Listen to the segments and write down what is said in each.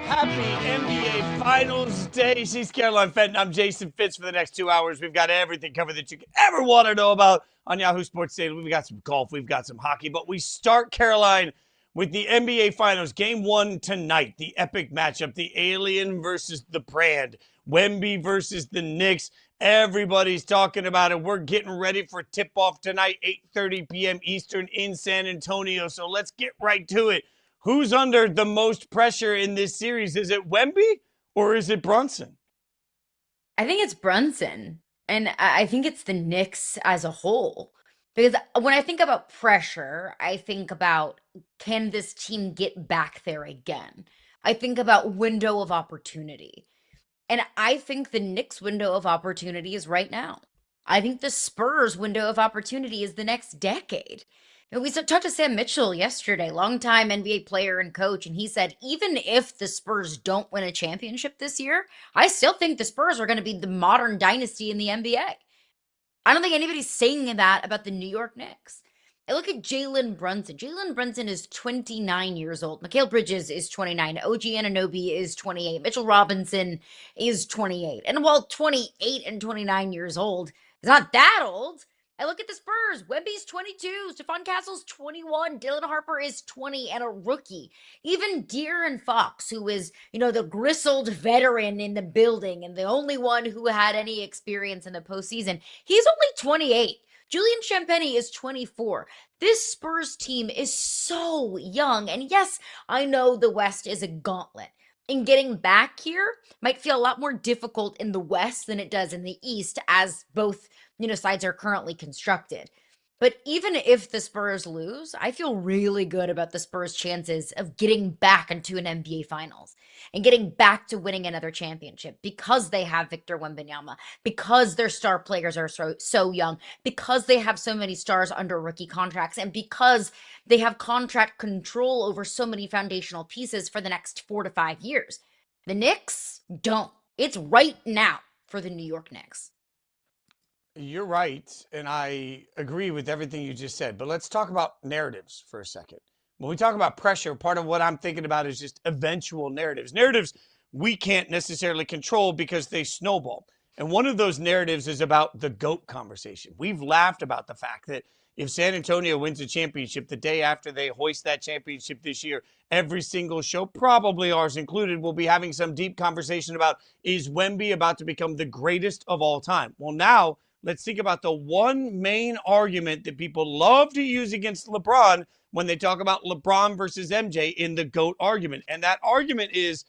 Happy NBA Finals Day. She's Caroline Fenton. I'm Jason Fitz for the next 2 hours. We've got everything covered that you could ever want to know about on Yahoo Sports Daily. We've got some golf. We've got some hockey. But we start, Caroline, with the NBA Finals. Game 1 tonight. The epic matchup. The Alien versus the Brand. Wemby versus the Knicks. Everybody's talking about it. We're getting ready for tip-off tonight, 8:30 p.m. Eastern in San Antonio. So let's get right to it. Who's under the most pressure in this series? Is it Wemby or is it Brunson? I think it's Brunson, and I think it's the Knicks as a whole. Because when I think about pressure, I think about, can this team get back there again? I think about window of opportunity. And I think the Knicks' window of opportunity is right now. I think the Spurs' window of opportunity is the next decade. And we talked to Sam Mitchell yesterday, longtime NBA player and coach, and he said even if the Spurs don't win a championship this year, I still think the Spurs are going to be the modern dynasty in the NBA. I don't think anybody's saying that about the New York Knicks. I look at Jalen Brunson. Jalen Brunson is 29 years old. Mikal Bridges is 29. OG Anunoby is 28. Mitchell Robinson is 28. And while 28 and 29 years old is not that old, I look at the Spurs. Wemby's 22. Stephon Castle's 21. Dylan Harper is 20 and a rookie. Even De'Aaron Fox, who is, the grizzled veteran in the building and the only one who had any experience in the postseason, he's only 28. Julian Champagnie is 24. This Spurs team is so young. And yes, I know the West is a gauntlet. And getting back here might feel a lot more difficult in the West than it does in the East, as both, sides are currently constructed. But even if the Spurs lose, I feel really good about the Spurs' chances of getting back into an NBA Finals and getting back to winning another championship because they have Victor Wembanyama, because their star players are so young, because they have so many stars under rookie contracts, and because they have contract control over so many foundational pieces for the next 4 to 5 years. The Knicks don't. It's right now for the New York Knicks. You're right, and I agree with everything you just said. But let's talk about narratives for a second. When we talk about pressure, part of what I'm thinking about is just eventual narratives. Narratives we can't necessarily control because they snowball. And one of those narratives is about the GOAT conversation. We've laughed about the fact that if San Antonio wins a championship the day after they hoist that championship this year, every single show, probably ours included, will be having some deep conversation about, is Wemby about to become the greatest of all time? Well, now let's think about the one main argument that people love to use against LeBron when they talk about LeBron versus MJ in the GOAT argument. And that argument is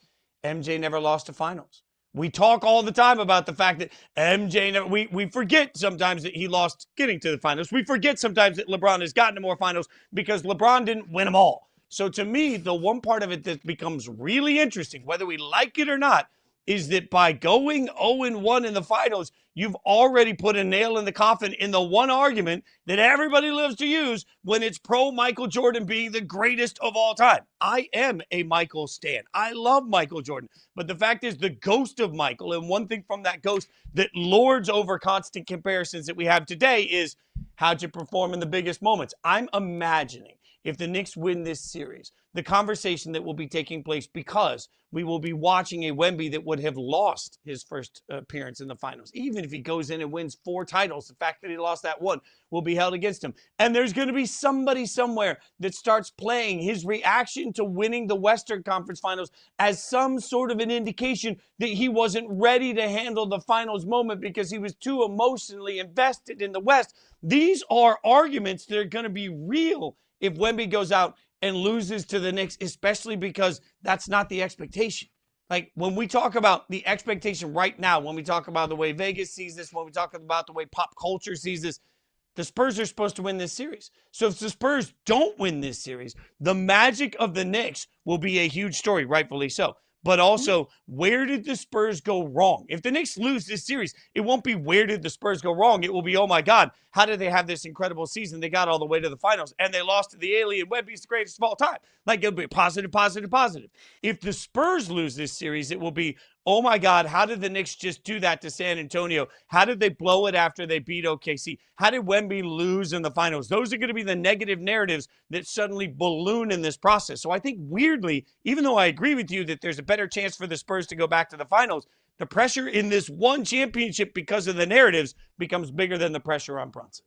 MJ never lost a finals. We talk all the time about the fact that MJ never, we forget sometimes that he lost getting to the finals. We forget sometimes that LeBron has gotten to more finals because LeBron didn't win them all. So to me, the one part of it that becomes really interesting, whether we like it or not, is that by going 0-1 in the finals, you've already put a nail in the coffin in the one argument that everybody loves to use when it's pro Michael Jordan being the greatest of all time. I am a Michael stan. I love Michael Jordan. But the fact is, the ghost of Michael, and one thing from that ghost that lords over constant comparisons that we have today is, how'd you perform in the biggest moments? I'm imagining if the Knicks win this series, the conversation that will be taking place, because we will be watching a Wemby that would have lost his first appearance in the finals. Even if he goes in and wins 4 titles, the fact that he lost that one will be held against him. And there's going to be somebody somewhere that starts playing his reaction to winning the Western Conference Finals as some sort of an indication that he wasn't ready to handle the finals moment because he was too emotionally invested in the West. These are arguments that are going to be real if Wemby goes out and loses to the Knicks, especially because that's not the expectation. Like, when we talk about the expectation right now, when we talk about the way Vegas sees this, when we talk about the way pop culture sees this, the Spurs are supposed to win this series. So if the Spurs don't win this series, the magic of the Knicks will be a huge story, rightfully so. But also, where did the Spurs go wrong? If the Knicks lose this series, it won't be where did the Spurs go wrong. It will be, oh my God, how did they have this incredible season? They got all the way to the finals and they lost to the alien. Wemby's the greatest of all time. Like, it'll be positive, positive, positive. If the Spurs lose this series, it will be, oh my God, how did the Knicks just do that to San Antonio? How did they blow it after they beat OKC? How did Wemby lose in the finals? Those are going to be the negative narratives that suddenly balloon in this process. So I think weirdly, even though I agree with you that there's a better chance for the Spurs to go back to the finals, the pressure in this one championship because of the narratives becomes bigger than the pressure on Brunson.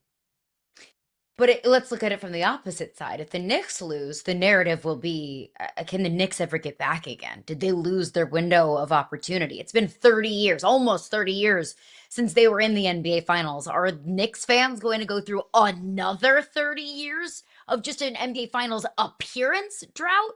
But let's look at it from the opposite side. If the Knicks lose, the narrative will be, can the Knicks ever get back again? Did they lose their window of opportunity? It's been 30 years, almost 30 years since they were in the NBA Finals. Are Knicks fans going to go through another 30 years of just an NBA Finals appearance drought?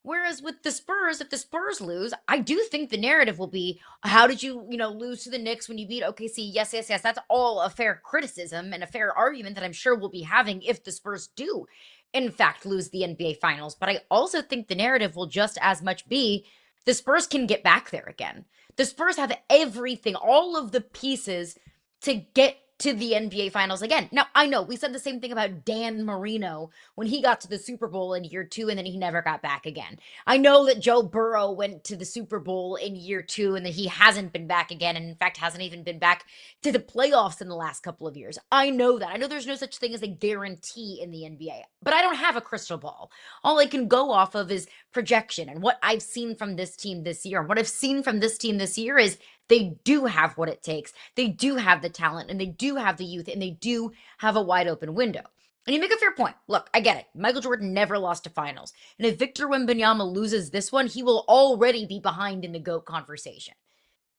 Whereas with the Spurs, if the Spurs lose, I do think the narrative will be, how did you, lose to the Knicks when you beat OKC? Yes, yes, yes. That's all a fair criticism and a fair argument that I'm sure we'll be having if the Spurs do, in fact, lose the NBA Finals. But I also think the narrative will just as much be, the Spurs can get back there again. The Spurs have everything, all of the pieces to get to the NBA Finals again. Now, I know we said the same thing about Dan Marino when he got to the Super Bowl in year 2 and then he never got back again. I know that Joe Burrow went to the Super Bowl in year 2 and that he hasn't been back again, and in fact hasn't even been back to the playoffs in the last couple of years. I know that. I know there's no such thing as a guarantee in the NBA, but I don't have a crystal ball. All I can go off of is projection and what I've seen from this team this year. And what I've seen from this team this year is they do have what it takes. They do have the talent, and they do have the youth, and they do have a wide open window. And you make a fair point. Look, I get it. Michael Jordan never lost a finals. And if Victor Wembanyama loses this one, he will already be behind in the GOAT conversation.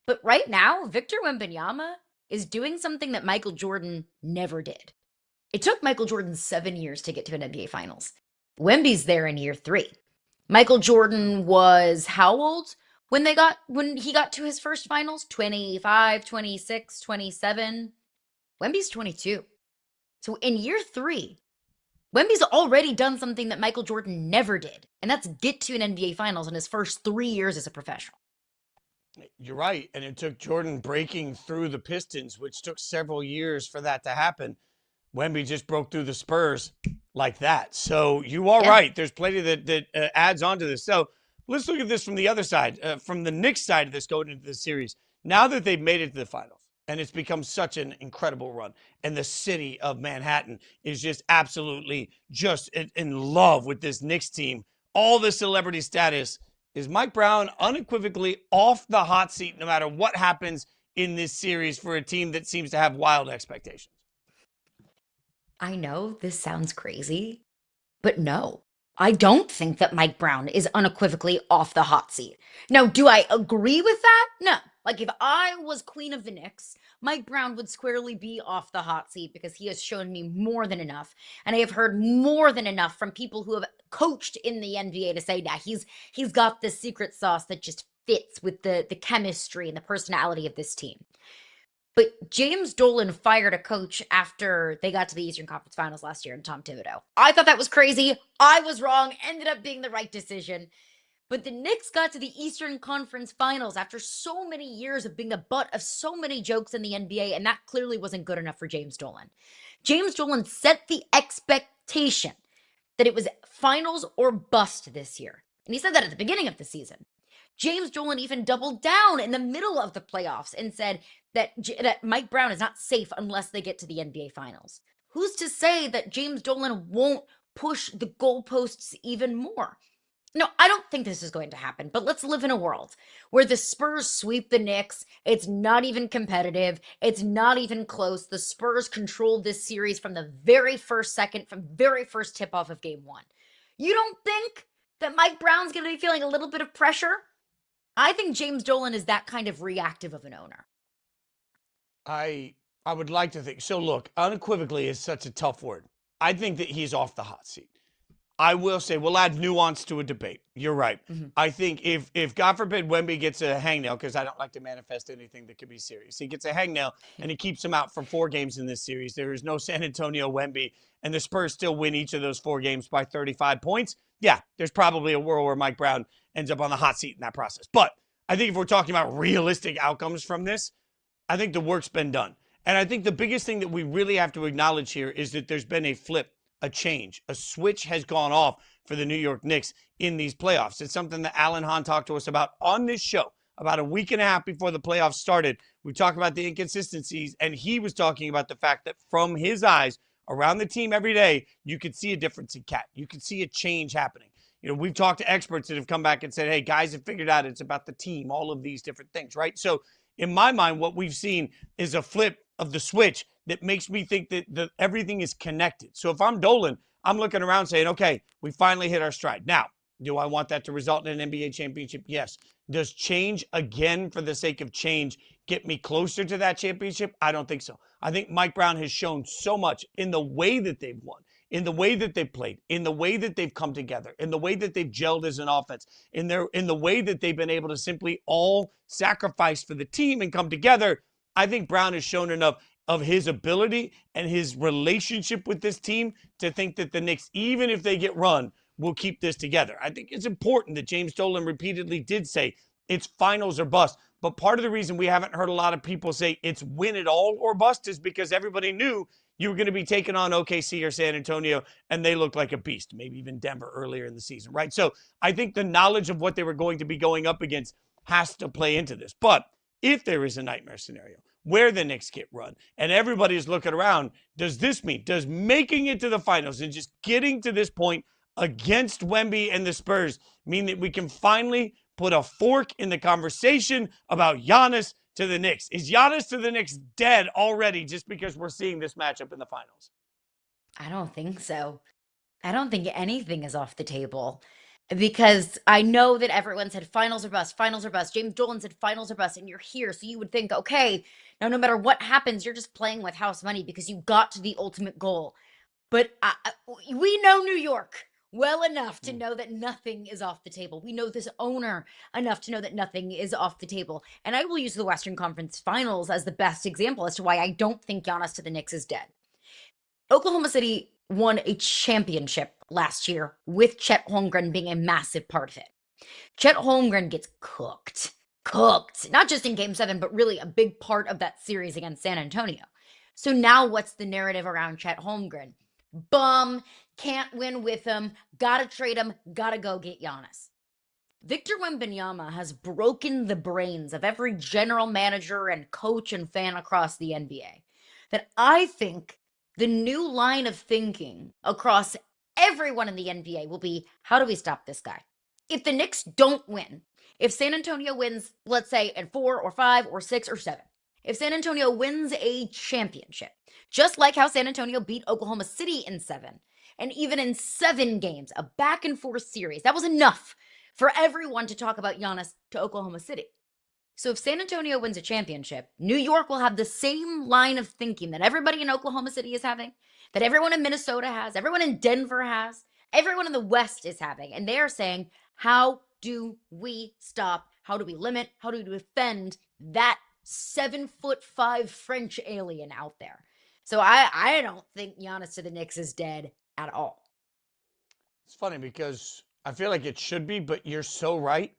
But right now, Victor Wembanyama is doing something that Michael Jordan never did. It took Michael Jordan 7 years to get to an NBA Finals. Wemby's there in year 3. Michael Jordan was how old when he got to his first finals? 25, 26, 27. Wemby's 22. So in year 3, Wemby's already done something that Michael Jordan never did, and that's get to an NBA Finals in his first 3 years as a professional. You're right. And it took Jordan breaking through the Pistons, which took several years for that to happen. Wemby just broke through the Spurs like that. So you are right. There's plenty that adds on to this. So let's look at this from the other side, from the Knicks side of this going into the series. Now that they've made it to the finals, and it's become such an incredible run, and the city of Manhattan is just absolutely just in love with this Knicks team, all the celebrity status, is Mike Brown unequivocally off the hot seat no matter what happens in this series for a team that seems to have wild expectations? I know this sounds crazy, but no. I don't think that Mike Brown is unequivocally off the hot seat. Now, do I agree with that? No. Like, if I was queen of the Knicks, Mike Brown would squarely be off the hot seat because he has shown me more than enough. And I have heard more than enough from people who have coached in the NBA to say that he's got this secret sauce that just fits with the chemistry and the personality of this team. But James Dolan fired a coach after they got to the Eastern Conference Finals last year in Tom Thibodeau. I thought that was crazy. I was wrong. Ended up being the right decision. But the Knicks got to the Eastern Conference Finals after so many years of being the butt of so many jokes in the NBA, and that clearly wasn't good enough for James Dolan. James Dolan set the expectation that it was finals or bust this year. And he said that at the beginning of the season. James Dolan even doubled down in the middle of the playoffs and said that Mike Brown is not safe unless they get to the NBA Finals. Who's to say that James Dolan won't push the goalposts even more? No, I don't think this is going to happen, but let's live in a world where the Spurs sweep the Knicks. It's not even competitive. It's not even close. The Spurs controlled this series from the very first second, from very first tip-off of game 1. You don't think that Mike Brown's going to be feeling a little bit of pressure? I think James Dolan is that kind of reactive of an owner. I would like to think. So look, unequivocally is such a tough word. I think that he's off the hot seat. I will say we'll add nuance to a debate. You're right. Mm-hmm. I think if God forbid Wemby gets a hangnail, because I don't like to manifest anything that could be serious. He gets a hangnail and he keeps him out for 4 games in this series. There is no San Antonio Wemby, and the Spurs still win each of those 4 games by 35 points. Yeah, there's probably a world where Mike Brown ends up on the hot seat in that process. But I think if we're talking about realistic outcomes from this, I think the work's been done. And I think the biggest thing that we really have to acknowledge here is that there's been a flip, a change, a switch has gone off for the New York Knicks in these playoffs. It's something that Alan Hahn talked to us about on this show about a week and a half before the playoffs started. We talked about the inconsistencies, and he was talking about the fact that from his eyes around the team every day, you could see a difference in Cat. You could see a change happening. We've talked to experts that have come back and said, hey, guys have figured out it's about the team, all of these different things, right? So in my mind, what we've seen is a flip of the switch that makes me think that everything is connected. So if I'm Dolan, I'm looking around saying, okay, we finally hit our stride. Now, do I want that to result in an NBA championship? Yes. Does change again for the sake of change get me closer to that championship? I don't think so. I think Mike Brown has shown so much in the way that they've won, in the way that they've played, in the way that they've come together, in the way that they've gelled as an offense, in the way that they've been able to simply all sacrifice for the team and come together. I think Brown has shown enough of his ability and his relationship with this team to think that the Knicks, even if they get run, will keep this together. I think it's important that James Dolan repeatedly did say it's finals or bust. But part of the reason we haven't heard a lot of people say it's win it all or bust is because everybody knew you were going to be taking on OKC or San Antonio, and they looked like a beast, maybe even Denver earlier in the season, right? So I think the knowledge of what they were going to be going up against has to play into this. But if there is a nightmare scenario where the Knicks get run and everybody's looking around, does making it to the finals and just getting to this point against Wemby and the Spurs mean that we can finally put a fork in the conversation about Giannis to the Knicks? Is Giannis to the Knicks dead already just because we're seeing this matchup in the finals? I don't think so. I don't think anything is off the table because I know that everyone said finals or bust, finals or bust. James Dolan said finals or bust, and you're here. So you would think, okay, now no matter what happens, you're just playing with house money because you got to the ultimate goal. But we know New York well enough to know that nothing is off the table. We know this owner enough to know that nothing is off the table. And I will use the Western Conference Finals as the best example as to why I don't think Giannis to the Knicks is dead. Oklahoma City won a championship last year with Chet Holmgren being a massive part of it. Chet Holmgren gets cooked. Not just in game 7, but really a big part of that series against San Antonio. So now what's the narrative around Chet Holmgren? Bum, can't win with him, gotta trade him, gotta go get Giannis. Victor Wembanyama has broken the brains of every general manager and coach and fan across the NBA. That I think the new line of thinking across everyone in the NBA will be, how do we stop this guy? If the Knicks don't win, if San Antonio wins, let's say at 4 or 5 or 6 or 7, if San Antonio wins a championship, just like how San Antonio beat Oklahoma City in 7, and even in 7 games, a back and forth series, that was enough for everyone to talk about Giannis to Oklahoma City. So if San Antonio wins a championship, New York will have the same line of thinking that everybody in Oklahoma City is having, that everyone in Minnesota has, everyone in Denver has, everyone in the West is having. And they are saying, how do we stop? How do we limit? How do we defend that 7'5" French alien out there? So I don't think Giannis to the Knicks is dead at all. It's funny because I feel like it should be, but you're so right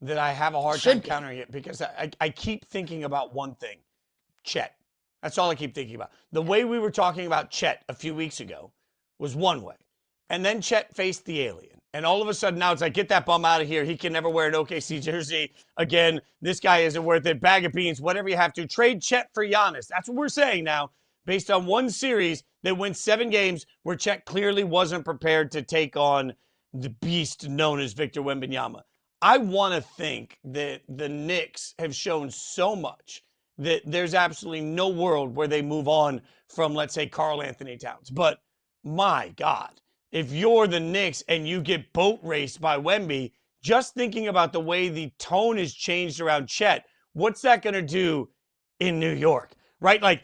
that I have a hard time countering it because I keep thinking about one thing, Chet. That's all I keep thinking about. The way we were talking about Chet a few weeks ago was one way. And then Chet faced the alien. And all of a sudden now it's like, get that bum out of here. He can never wear an OKC jersey again. This guy isn't worth it. Bag of beans, whatever you have to. Trade Chet for Giannis. That's what we're saying now based on one series that went 7 games where Chet clearly wasn't prepared to take on the beast known as Victor Wembanyama. I want to think that the Knicks have shown so much that there's absolutely no world where they move on from, let's say, Karl Anthony Towns. But my God, if you're the Knicks and you get boat raced by Wemby, just thinking about the way the tone has changed around Chet, what's that going to do in New York? Right? Like,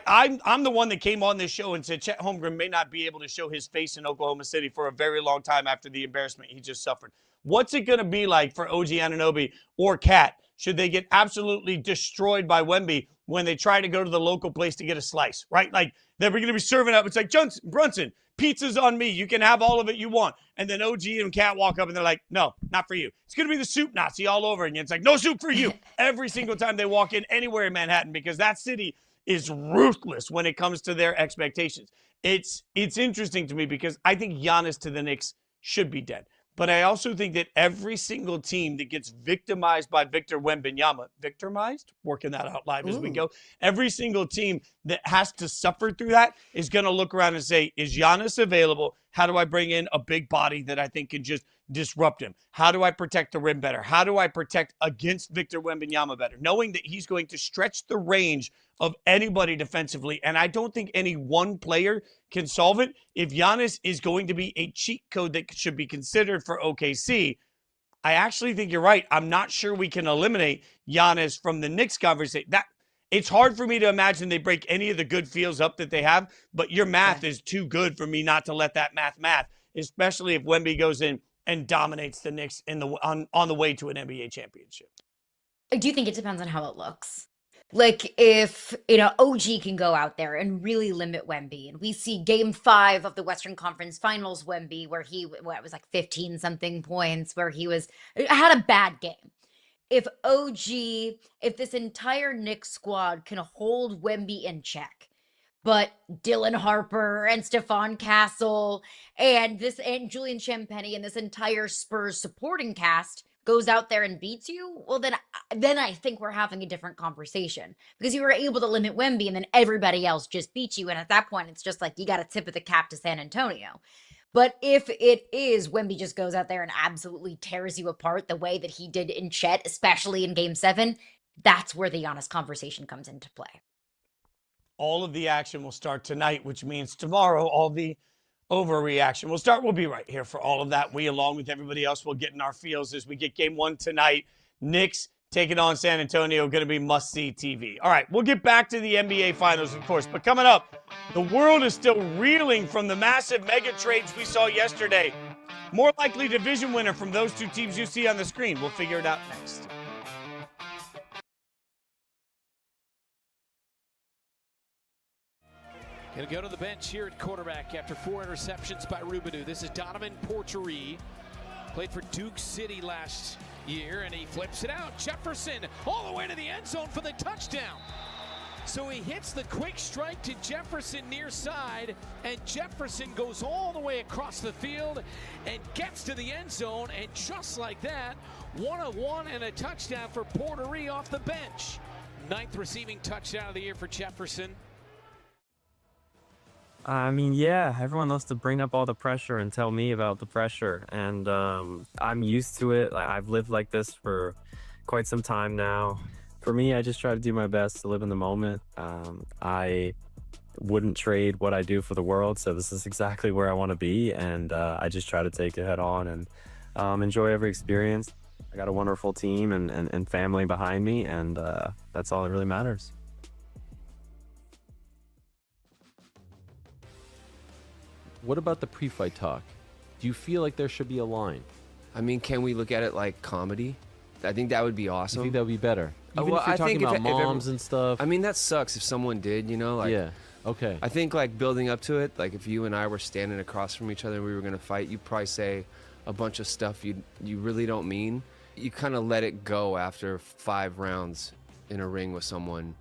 I'm the one that came on this show and said Chet Holmgren may not be able to show his face in Oklahoma City for a very long time after the embarrassment he just suffered. What's it going to be like for OG Anunoby or Cat should they get absolutely destroyed by Wemby when they try to go to the local place to get a slice, right? Like, they're going to be serving up. It's like, Brunson, pizza's on me. You can have all of it you want. And then OG and Cat walk up and they're like, no, not for you. It's going to be the soup Nazi all over again. It's like, no soup for you every single time they walk in anywhere in Manhattan because that city is ruthless when it comes to their expectations. It's interesting to me because I think Giannis to the Knicks should be dead. But I also think that every single team that gets victimized by Victor Wembanyama, victimized? Working that out live as we Ooh. go. Every single team that has to suffer through that is going to look around and say, is Giannis available? How do I bring in a big body that I think can just disrupt him? How do I protect the rim better? How do I protect against Victor Wembanyama better? Knowing that he's going to stretch the range of anybody defensively. And I don't think any one player can solve it. If Giannis is going to be a cheat code that should be considered for OKC, I actually think you're right. I'm not sure we can eliminate Giannis from the Knicks conversation. It's hard for me to imagine they break any of the good feels up that they have, but your math Yeah. is too good for me not to let that math, especially if Wemby goes in and dominates the Knicks on the way to an NBA championship. I do think it depends on how it looks. Like if, OG can go out there and really limit Wemby, and we see game 5 of the Western Conference Finals Wemby, where it was like 15 something points, where had a bad game. If this entire Knicks squad can hold Wemby in check, but Dylan Harper and Stephon Castle and Julian Champagny and this entire Spurs supporting cast goes out there and beats you, well then I think we're having a different conversation, because you were able to limit Wemby and then everybody else just beat you, and at that point it's just like you got a tip of the cap to San Antonio. But if it is Wemby just goes out there and absolutely tears you apart the way that he did in Chet, especially in game 7, that's where the Giannis conversation comes into play. All of the action will start tonight, which means tomorrow all the overreaction will start. We'll be right here for all of that. We, along with everybody else, will get in our feels as we get game 1 tonight. Knicks taking on San Antonio, going to be must-see TV. All right, we'll get back to the NBA Finals, of course. But coming up, the world is still reeling from the massive mega trades we saw yesterday. More likely division winner from those two teams you see on the screen. We'll figure it out next. Going to go to the bench here at quarterback after 4 interceptions by Rubinu. This is Donovan Porchery. Played for Duke City last year, and he flips it out. Jefferson all the way to the end zone for the touchdown. So he hits the quick strike to Jefferson near side, and Jefferson goes all the way across the field and gets to the end zone, and just like that, 1-of-1 and a touchdown for Porchery off the bench. 9th receiving touchdown of the year for Jefferson. I mean, yeah, everyone loves to bring up all the pressure and tell me about the pressure. And I'm used to it. I've lived like this for quite some time now. For me, I just try to do my best to live in the moment. I wouldn't trade what I do for the world. So this is exactly where I want to be. And I just try to take it head on and enjoy every experience. I got a wonderful team and family behind me. And that's all that really matters. What about the pre-fight talk? Do you feel like there should be a line? I mean, can we look at it like comedy? I think that would be awesome. I think that would be better. Even well, if you're I talking think about if moms and stuff. I mean, that sucks if someone did, Like, yeah. Okay. I think, like, building up to it, like, if you and I were standing across from each other and we were going to fight, you'd probably say a bunch of stuff you really don't mean. You kind of let it go after 5 rounds in a ring with someone.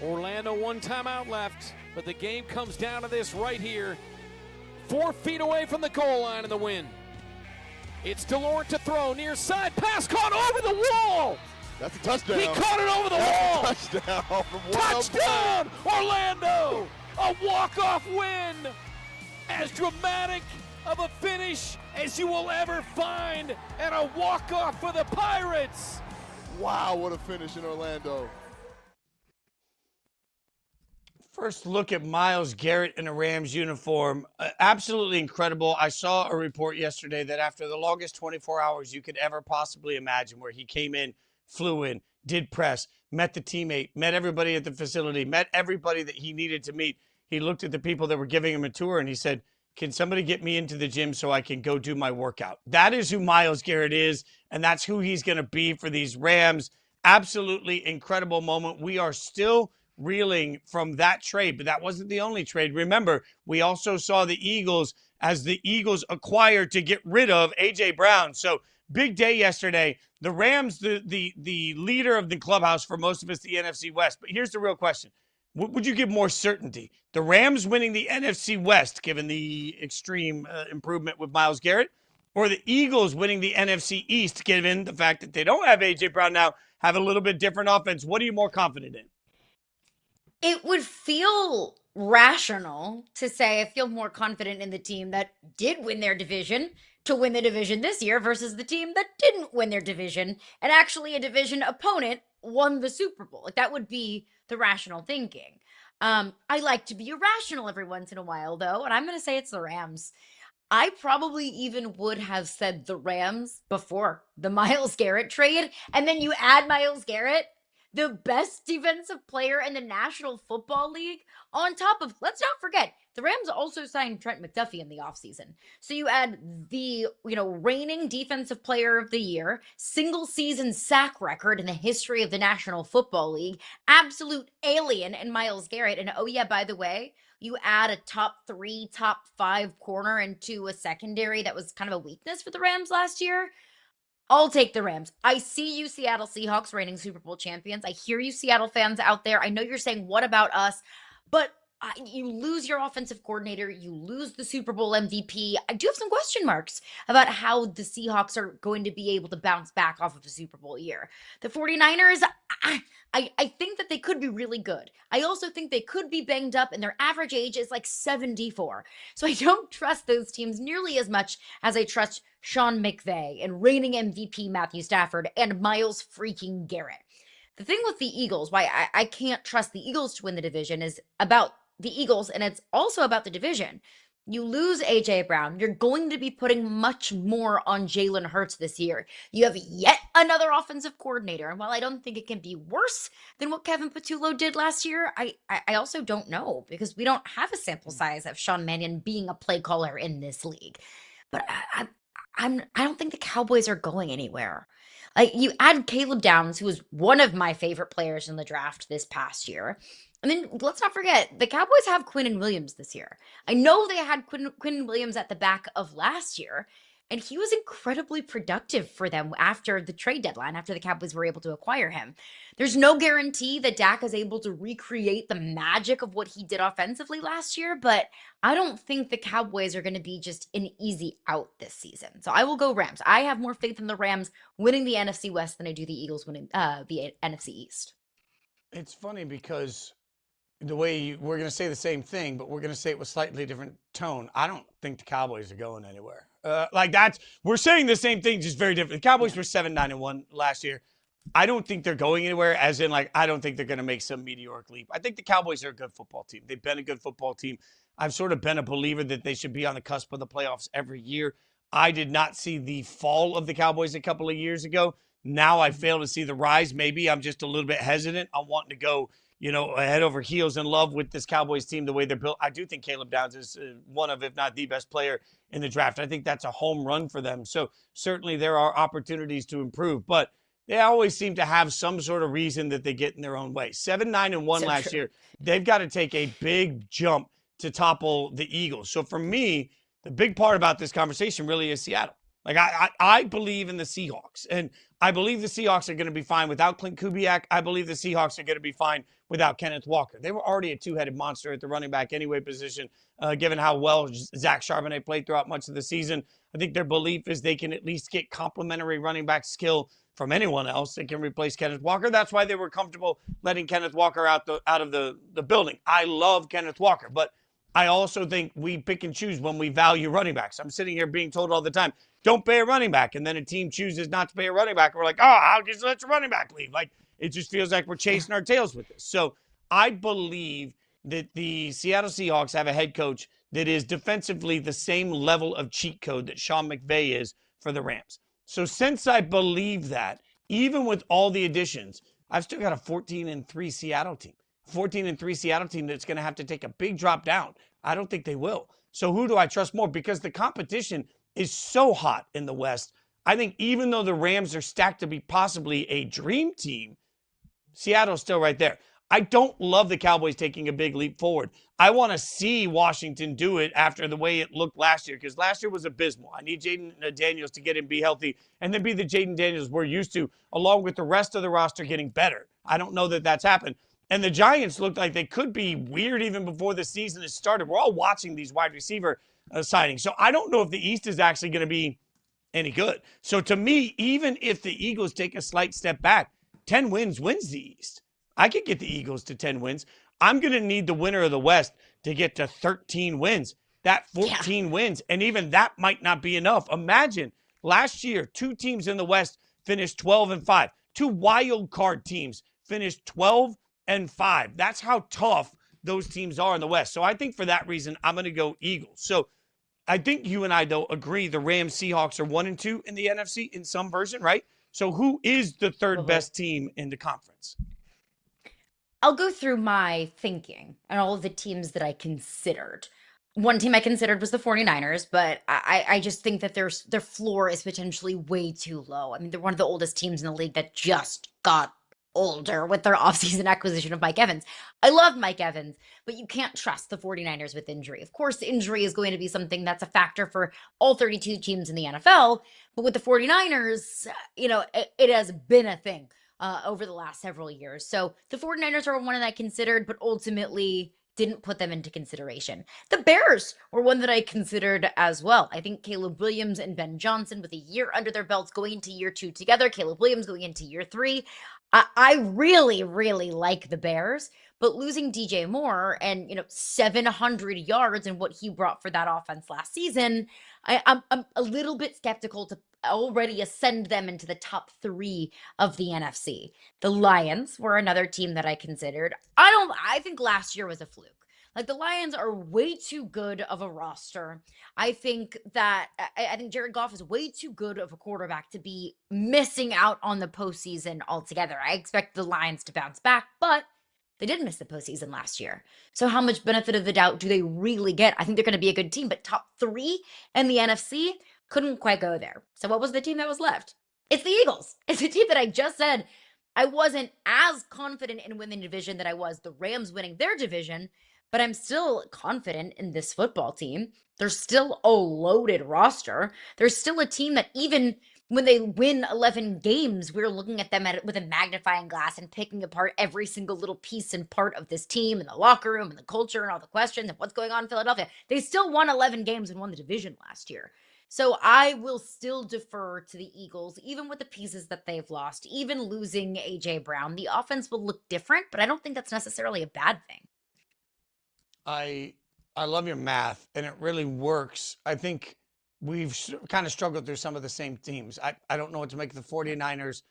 Orlando, 1 timeout left, but the game comes down to this right here. 4 feet away from the goal line in the win. It's DeLorme to throw, near side, pass caught over the wall. That's a touchdown. He caught it over the wall. Touchdown from Touchdown, Orlando! A walk-off win. As dramatic of a finish as you will ever find, and a walk-off for the Pirates. Wow, what a finish in Orlando. First look at Myles Garrett in a Rams uniform. Absolutely incredible. I saw a report yesterday that after the longest 24 hours you could ever possibly imagine, where he came in, flew in, did press, met the teammate, met everybody at the facility, met everybody that he needed to meet. He looked at the people that were giving him a tour and he said, can somebody get me into the gym so I can go do my workout? That is who Myles Garrett is, and that's who he's going to be for these Rams. Absolutely incredible moment. We are still reeling from that trade, but that wasn't the only trade. Remember, we also saw the Eagles as the Eagles acquired to get rid of A.J. Brown. So big day yesterday. The Rams, the leader of the clubhouse for most of us, the NFC West. But here's the real question. would you give more certainty? The Rams winning the NFC West, given the extreme improvement with Myles Garrett, or the Eagles winning the NFC East, given the fact that they don't have A.J. Brown now, have a little bit different offense? What are you more confident in? It would feel rational to say I feel more confident in the team that did win their division to win the division this year versus the team that didn't win their division and actually a division opponent won the Super Bowl. Like that would be the rational thinking. I like to be irrational every once in a while though, and I'm going to say it's the Rams. I probably even would have said the Rams before the Myles Garrett trade. And then you add Myles Garrett, the best defensive player in the National Football League, on top of, let's not forget, the Rams also signed Trent McDuffie in the offseason. So you add the, reigning defensive player of the year, single season sack record in the history of the National Football League, absolute alien in Myles Garrett. And oh yeah, by the way, you add a top 3, top 5 corner into a secondary that was kind of a weakness for the Rams last year. I'll take the Rams. I see you, Seattle Seahawks, reigning Super Bowl champions. I hear you, Seattle fans out there. I know you're saying, what about us? But you lose your offensive coordinator. You lose the Super Bowl MVP. I do have some question marks about how the Seahawks are going to be able to bounce back off of a Super Bowl year. The 49ers, I think that they could be really good. I also think they could be banged up, and their average age is like 74. So I don't trust those teams nearly as much as I trust Sean McVay and reigning MVP Matthew Stafford and Myles freaking Garrett. The thing with the Eagles, why I can't trust the Eagles to win the division, is about the Eagles, and it's also about the division. You lose A.J. Brown, you're going to be putting much more on Jalen Hurts this year. You have yet another offensive coordinator, and while I don't think it can be worse than what Kevin Patullo did last year, I also don't know, because we don't have a sample size of Sean Mannion being a play caller in this league. But I don't think the Cowboys are going anywhere. Like, you add Caleb Downs, who was one of my favorite players in the draft this past year. And then let's not forget, the Cowboys have Quinnen Williams this year. I know they had Quinnen Williams at the back of last year, and he was incredibly productive for them after the trade deadline, after the Cowboys were able to acquire him. There's no guarantee that Dak is able to recreate the magic of what he did offensively last year, but I don't think the Cowboys are going to be just an easy out this season. So I will go Rams. I have more faith in the Rams winning the NFC West than I do the Eagles winning the NFC East. It's funny because the way we're going to say the same thing, but we're going to say it with slightly different tone. I don't think the Cowboys are going anywhere. We're saying the same thing, just very different. The Cowboys were 7-9-1 last year. I don't think they're going anywhere, as in, I don't think they're going to make some meteoric leap. I think the Cowboys are a good football team. They've been a good football team. I've sort of been a believer that they should be on the cusp of the playoffs every year. I did not see the fall of the Cowboys a couple of years ago. Now I fail to see the rise. Maybe I'm just a little bit hesitant on wanting to go, head over heels in love with this Cowboys team, the way they're built. I do think Caleb Downs is one of, if not the best player in the draft. I think that's a home run for them. So certainly there are opportunities to improve, but they always seem to have some sort of reason that they get in their own way. 7-9-1 last year. They've got to take a big jump to topple the Eagles. So for me, the big part about this conversation really is Seattle. I believe in the Seahawks, and I believe the Seahawks are going to be fine without Clint Kubiak. I believe the Seahawks are going to be fine without Kenneth Walker. They were already a two-headed monster at the running back anyway position, given how well Zach Charbonnet played throughout much of the season. I think their belief is they can at least get complementary running back skill from anyone else that can replace Kenneth Walker. That's why they were comfortable letting Kenneth Walker out of the building. I love Kenneth Walker, but I also think we pick and choose when we value running backs. I'm sitting here being told all the time, don't pay a running back. And then a team chooses not to pay a running back. And we're like, I'll just let your running back leave. It just feels like we're chasing our tails with this. So I believe that the Seattle Seahawks have a head coach that is defensively the same level of cheat code that Sean McVay is for the Rams. So since I believe that, even with all the additions, I've still got a 14-3 Seattle team. 14-3 Seattle team that's going to have to take a big drop down. I don't think they will. So who do I trust more? Because the competition is so hot in the West. I think even though the Rams are stacked to be possibly a dream team, Seattle's still right there. I don't love the Cowboys taking a big leap forward. I want to see Washington do it after the way it looked last year, because last year was abysmal. I need Jaden Daniels to get in, be healthy, and then be the Jaden Daniels we're used to, along with the rest of the roster getting better. I don't know that that's happened. And the Giants looked like they could be weird even before the season has started. We're all watching these wide receiver signings. So I don't know if the East is actually going to be any good. So to me, even if the Eagles take a slight step back, 10 wins wins the East. I could get the Eagles to 10 wins. I'm going to need the winner of the West to get to 13 wins. That 14 wins, and even that might not be enough. Imagine last year, 2 teams in the West finished 12-5. 2 wild card teams finished 12-5. That's how tough those teams are in the West. So I think for that reason, I'm going to go Eagles. So I think you and I, though, agree the Rams Seahawks are 1-2 in the NFC in some version, right? So who is the third best team in the conference? I'll go through my thinking and all of the teams that I considered. One team I considered was the 49ers, but I just think that their floor is potentially way too low. I mean, they're one of the oldest teams in the league that just got older with their offseason acquisition of Mike Evans. I love Mike Evans, but you can't trust the 49ers with injury. Of course, injury is going to be something that's a factor for all 32 teams in the NFL, but with the 49ers, it has been a thing over the last several years. So the 49ers are one that I considered, but ultimately didn't put them into consideration. The Bears were one that I considered as well. I think Caleb Williams and Ben Johnson, with a year under their belts going into year 2 together, Caleb Williams going into year 3, I really, really like the Bears, but losing DJ Moore and 700 yards and what he brought for that offense last season, I'm a little bit skeptical to already ascend them into the top 3 of the NFC. The Lions were another team that I considered. I think last year was a fluke. Like, the Lions are way too good of a roster. I think Jared Goff is way too good of a quarterback to be missing out on the postseason altogether. I expect the Lions to bounce back, but they did miss the postseason last year. So how much benefit of the doubt do they really get? I think they're going to be a good team, but top 3 in the NFC couldn't quite go there. So what was the team that was left? It's the Eagles. It's a team that I just said I wasn't as confident in winning the division that I was the Rams winning their division, but I'm still confident in this football team. There's still a loaded roster. There's still a team that even when they win 11 games, we're looking at them with a magnifying glass and picking apart every single little piece and part of this team and the locker room and the culture and all the questions and what's going on in Philadelphia. They still won 11 games and won the division last year. So I will still defer to the Eagles, even with the pieces that they've lost, even losing A.J. Brown. The offense will look different, but I don't think that's necessarily a bad thing. I love your math, and it really works. I think we've kind of struggled through some of the same teams. I don't know what to make of the 49ers.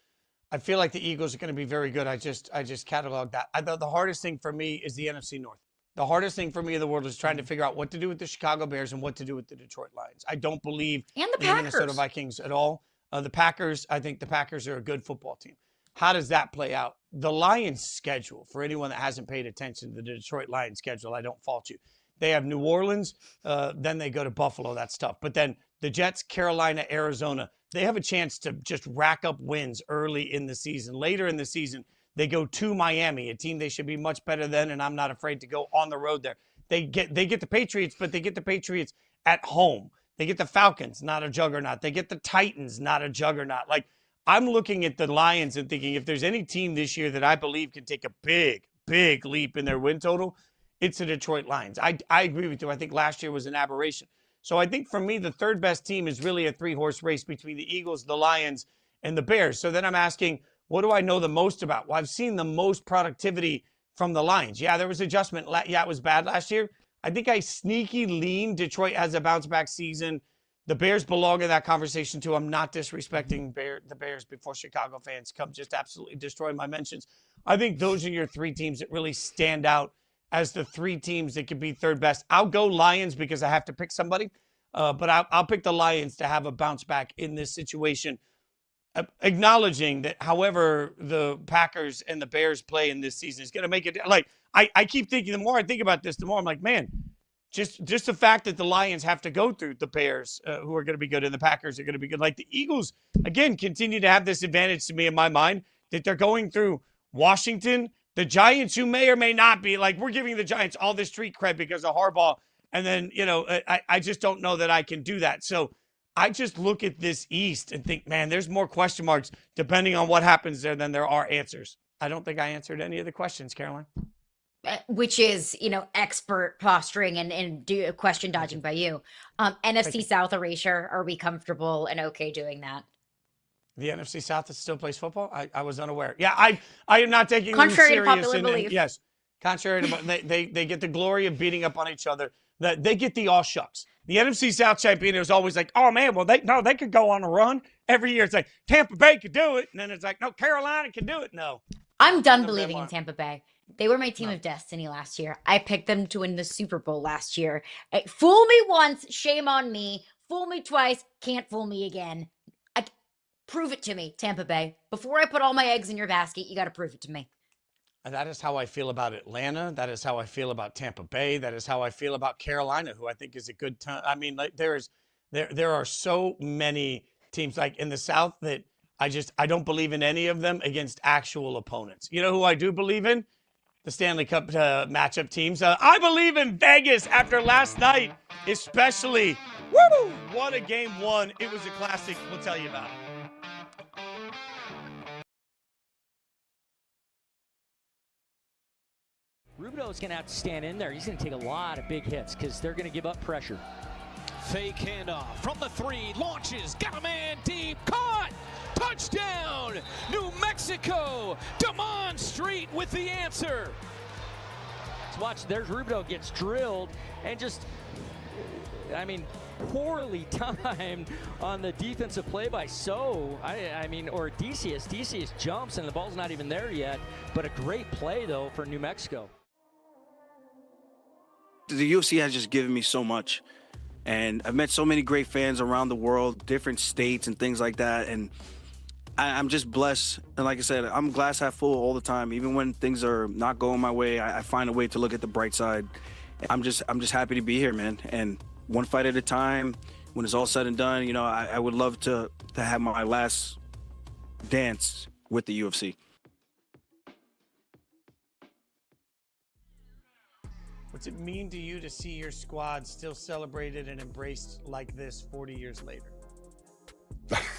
I feel like the Eagles are going to be very good. I just cataloged that. I thought the hardest thing for me is the NFC North. The hardest thing for me in the world is trying to figure out what to do with the Chicago Bears and what to do with the Detroit Lions. I don't believe And the in the Minnesota Packers. Vikings at all. The Packers, I think the Packers are a good football team. How does that play out? The Lions' schedule, for anyone that hasn't paid attention to the Detroit Lions schedule, I don't fault you. They have New Orleans, then they go to Buffalo. That's tough. But then the Jets, Carolina, Arizona, they have a chance to just rack up wins early in the season. Later in the season, they go to Miami, a team they should be much better than, and I'm not afraid to go on the road there. They get the Patriots, but they get the Patriots at home. They get the Falcons, not a juggernaut. They get the Titans, not a juggernaut. Like, I'm looking at the Lions and thinking if there's any team this year that I believe can take a big, big leap in their win total, it's the Detroit Lions. I agree with you. I think last year was an aberration. So I think for me, the third best team is really a 3-horse race between the Eagles, the Lions, and the Bears. So then I'm asking, what do I know the most about? Well, I've seen the most productivity from the Lions. Yeah, there was adjustment. Yeah, it was bad last year. I think I sneaky lean Detroit has a bounce-back season. The Bears belong in that conversation, too. I'm not disrespecting the Bears before Chicago fans come just absolutely destroy my mentions. I think those are your 3 teams that really stand out as the 3 teams that could be third best. I'll go Lions because I have to pick somebody, but I'll pick the Lions to have a bounce back in this situation, acknowledging that however the Packers and the Bears play in this season is going to make it. Like, I keep thinking, the more I think about this, the more I'm like, man, just the fact that the Lions have to go through the Bears, who are going to be good, and the Packers are going to be good. Like, the Eagles, again, continue to have this advantage to me in my mind that they're going through Washington, the Giants, who may or may not be, like, we're giving the Giants all this street cred because of Harbaugh. And then, I just don't know that I can do that. So I just look at this East and think, man, there's more question marks depending on what happens there than there are answers. I don't think I answered any of the questions, Caroline. Which is, expert posturing and do question dodging by you. NFC South erasure. Are we comfortable and okay doing that? The NFC South still plays football? I was unaware. Yeah, I am not taking them Contrary to serious. popular belief. Yes, contrary to they get the glory of beating up on each other. They get the all shucks. The NFC South champion is always like, oh man, well they could go on a run every year. It's like Tampa Bay could do it, and then it's like, no, Carolina can do it. No, I'm done believing in Tampa Bay. They were my team of destiny last year. I picked them to win the Super Bowl last year. Fool me once, shame on me. Fool me twice, can't fool me again. Prove it to me, Tampa Bay. Before I put all my eggs in your basket, you got to prove it to me. And that is how I feel about Atlanta. That is how I feel about Tampa Bay. That is how I feel about Carolina, who I think is a good time. I mean, like there are so many teams like in the South that I don't believe in any of them against actual opponents. You know who I do believe in? The Stanley Cup matchup teams. I believe in Vegas after last night, especially. Woo! What a game one. It was a classic. We'll tell you about it. Rubido's going to have to stand in there. He's going to take a lot of big hits because they're going to give up pressure. Fake handoff from the three, launches, got a man deep, caught, touchdown, New Mexico, Demond Street with the answer. Let's watch, there's Rubido gets drilled and just, poorly timed on the defensive play by or Decius. Decius jumps and the ball's not even there yet, but a great play though for New Mexico. The UFC has just given me so much. And I've met so many great fans around the world, different states and things like that. And I'm just blessed. And like I said, I'm glass half full all the time. Even when things are not going my way, I find a way to look at the bright side. I'm just happy to be here, man. And one fight at a time, when it's all said and done, I would love to have my last dance with the UFC. What's it mean to you to see your squad still celebrated and embraced like this 40 years later?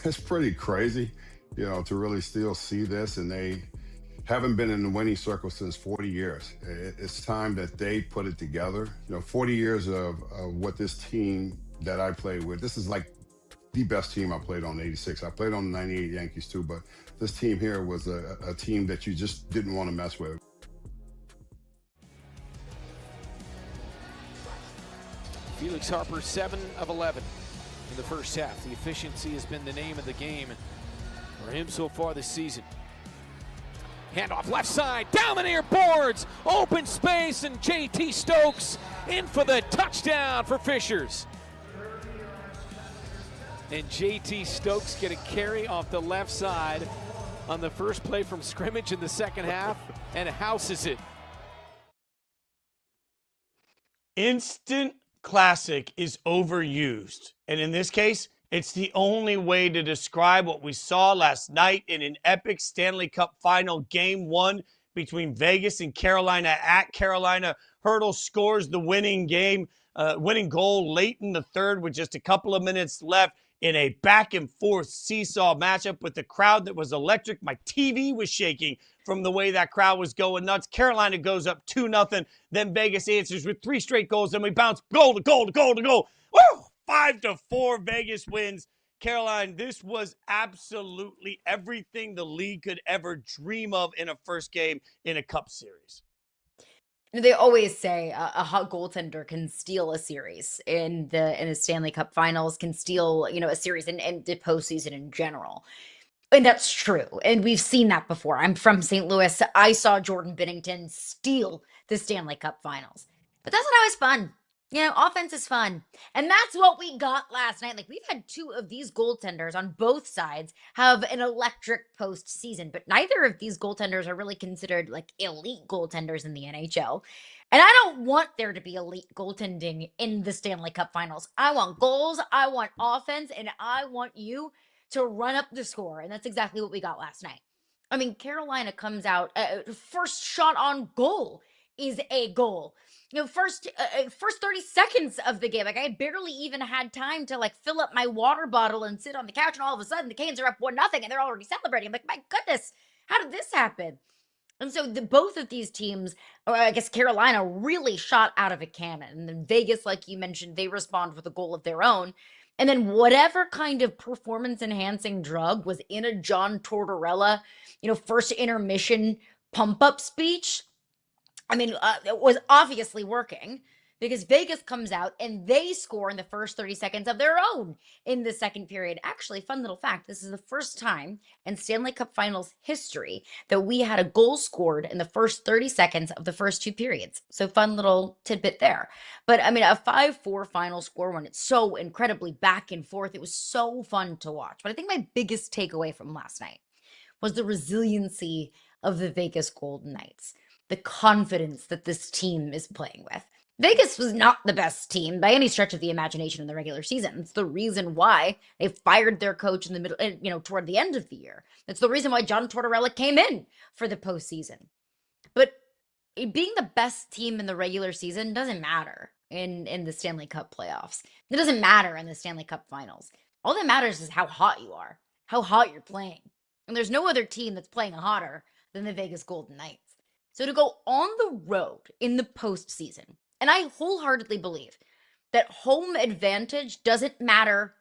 It's pretty crazy, to really still see this, and they haven't been in the winning circle since 40 years. It's time that they put it together. 40 years of what this team that I played with, this is like the best team I played on in '86. I played on the '98 Yankees too, but this team here was a team that you just didn't want to mess with. Felix Harper, 7 of 11 in the first half. The efficiency has been the name of the game for him so far this season. Handoff left side, down the near boards, open space, and JT Stokes in for the touchdown for Fishers. And JT Stokes get a carry off the left side on the first play from scrimmage in the second half and houses it. Instant classic is overused. And in this case, it's the only way to describe what we saw last night in an epic Stanley Cup final game one between Vegas and Carolina at Carolina. Hurdle scores the winning goal late in the third with just a couple of minutes left in a back and forth seesaw matchup with the crowd that was electric. My TV was shaking from the way that crowd was going nuts. Carolina goes up 2-0. Then Vegas answers with 3 straight goals. Then we bounce goal to goal to goal to goal. Woo! 5-4 Vegas wins. Caroline, this was absolutely everything the league could ever dream of in a first game in a Cup series. They always say a hot goaltender can steal a series in the Stanley Cup Finals, can steal, a series and the postseason in general. And that's true. And we've seen that before. I'm from St. Louis. I saw Jordan Binnington steal the Stanley Cup Finals. But that's not always fun. Offense is fun. And that's what we got last night. Like, we've had 2 of these goaltenders on both sides have an electric postseason, but neither of these goaltenders are really considered like elite goaltenders in the NHL. And I don't want there to be elite goaltending in the Stanley Cup Finals. I want goals, I want offense, and I want you to run up the score. And that's exactly what we got last night. I mean, Carolina comes out, first shot on goal is a goal. First 30 seconds of the game, like I barely even had time to fill up my water bottle and sit on the couch, and all of a sudden the Canes are up 1-0 and they're already celebrating. I'm like, my goodness, how did this happen? And so both of these teams, or I guess Carolina, really shot out of a cannon. And then Vegas, like you mentioned, they respond with a goal of their own. And then whatever kind of performance enhancing drug was in a John Tortorella, first intermission pump up speech, it was obviously working because Vegas comes out and they score in the first 30 seconds of their own in the second period. Actually, fun little fact, this is the first time in Stanley Cup Finals history that we had a goal scored in the first 30 seconds of the first two periods. So fun little tidbit there. But a 5-4 final score when it's so incredibly back and forth, it was so fun to watch. But I think my biggest takeaway from last night was the resiliency of the Vegas Golden Knights, the confidence that this team is playing with. Vegas was not the best team by any stretch of the imagination in the regular season. It's the reason why they fired their coach in the middle, toward the end of the year. It's the reason why John Tortorella came in for the postseason. But being the best team in the regular season doesn't matter in the Stanley Cup playoffs. It doesn't matter in the Stanley Cup finals. All that matters is how hot you are, how hot you're playing. And there's no other team that's playing hotter than the Vegas Golden Knights. So to go on the road in the postseason, and I wholeheartedly believe that home advantage doesn't matter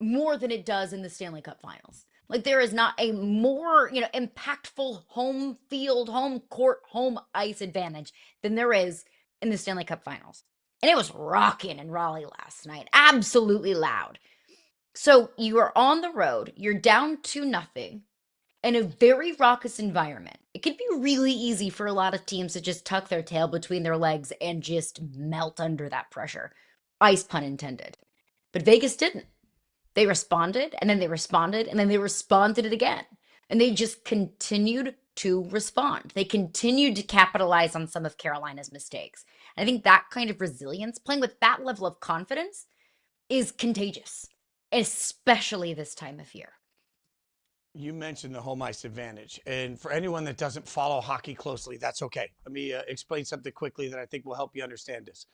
more than it does in the Stanley Cup Finals. Like there is not a more, impactful home field, home court, home ice advantage than there is in the Stanley Cup Finals. And it was rocking in Raleigh last night, absolutely loud. So you are on the road, you're down 2-0 in a very raucous environment. It can be really easy for a lot of teams to just tuck their tail between their legs and just melt under that pressure. Ice pun intended. But Vegas didn't. They responded, and then they responded, and then they responded it again. And they just continued to respond. They continued to capitalize on some of Carolina's mistakes. And I think that kind of resilience, playing with that level of confidence, is contagious, especially this time of year. You mentioned the home ice advantage. And for anyone that doesn't follow hockey closely, that's okay. Let me explain something quickly that I think will help you understand this.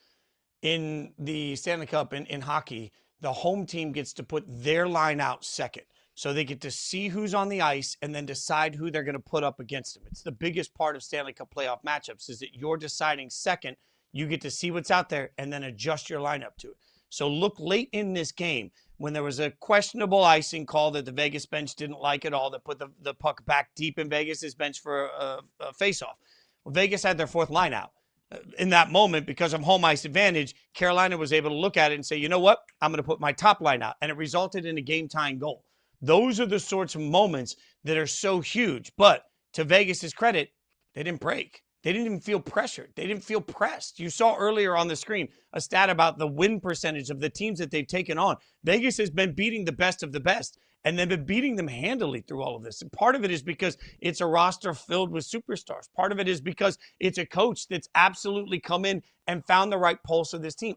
In the Stanley Cup, in hockey, the home team gets to put their line out second. So they get to see who's on the ice and then decide who they're going to put up against them. It's the biggest part of Stanley Cup playoff matchups is that you're deciding second. You get to see what's out there and then adjust your lineup to it. So look late in this game when there was a questionable icing call that the Vegas bench didn't like at all that put the puck back deep in Vegas's bench for a face-off. Well, Vegas had their fourth line out. In that moment, because of home ice advantage, Carolina was able to look at it and say, you know what? I'm going to put my top line out. And it resulted in a game-tying goal. Those are the sorts of moments that are so huge. But to Vegas's credit, they didn't break. They didn't even feel pressured. They didn't feel pressed. You saw earlier on the screen a stat about the win percentage of the teams that they've taken on. Vegas has been beating the best of the best, and they've been beating them handily through all of this. And part of it is because it's a roster filled with superstars. Part of it is because it's a coach that's absolutely come in and found the right pulse of this team.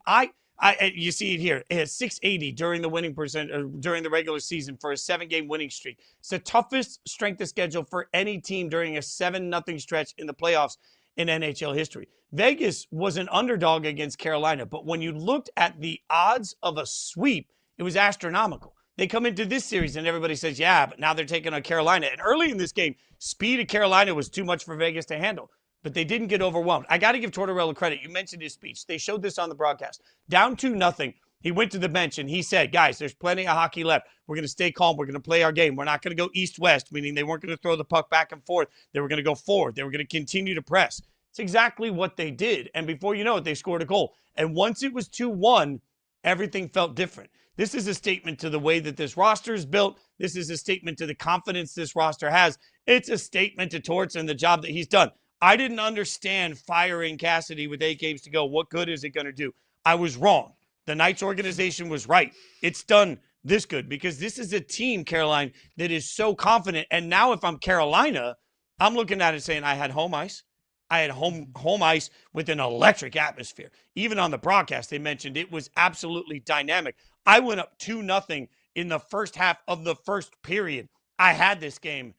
You see it here. It has 680 during the during the regular season for a 7-game winning streak. It's the toughest strength of schedule for any team during a 7-0 stretch in the playoffs in NHL history. Vegas was an underdog against Carolina, but when you looked at the odds of a sweep, it was astronomical. They come into this series and everybody says, yeah, but now they're taking on Carolina. And early in this game, speed of Carolina was too much for Vegas to handle. But they didn't get overwhelmed. I got to give Tortorella credit. You mentioned his speech. They showed this on the broadcast. Down 2-0, he went to the bench and he said, guys, there's plenty of hockey left. We're going to stay calm. We're going to play our game. We're not going to go east-west, meaning they weren't going to throw the puck back and forth. They were going to go forward. They were going to continue to press. It's exactly what they did. And before you know it, they scored a goal. And once it was 2-1, everything felt different. This is a statement to the way that this roster is built. This is a statement to the confidence this roster has. It's a statement to Torts and the job that he's done. I didn't understand firing Cassidy with 8 games to go. What good is it going to do? I was wrong. The Knights organization was right. It's done this good because this is a team, Caroline, that is so confident. And now if I'm Carolina, I'm looking at it saying I had home ice. I had home ice with an electric atmosphere. Even on the broadcast, they mentioned it was absolutely dynamic. I went up 2-0 in the first half of the first period. I had this game.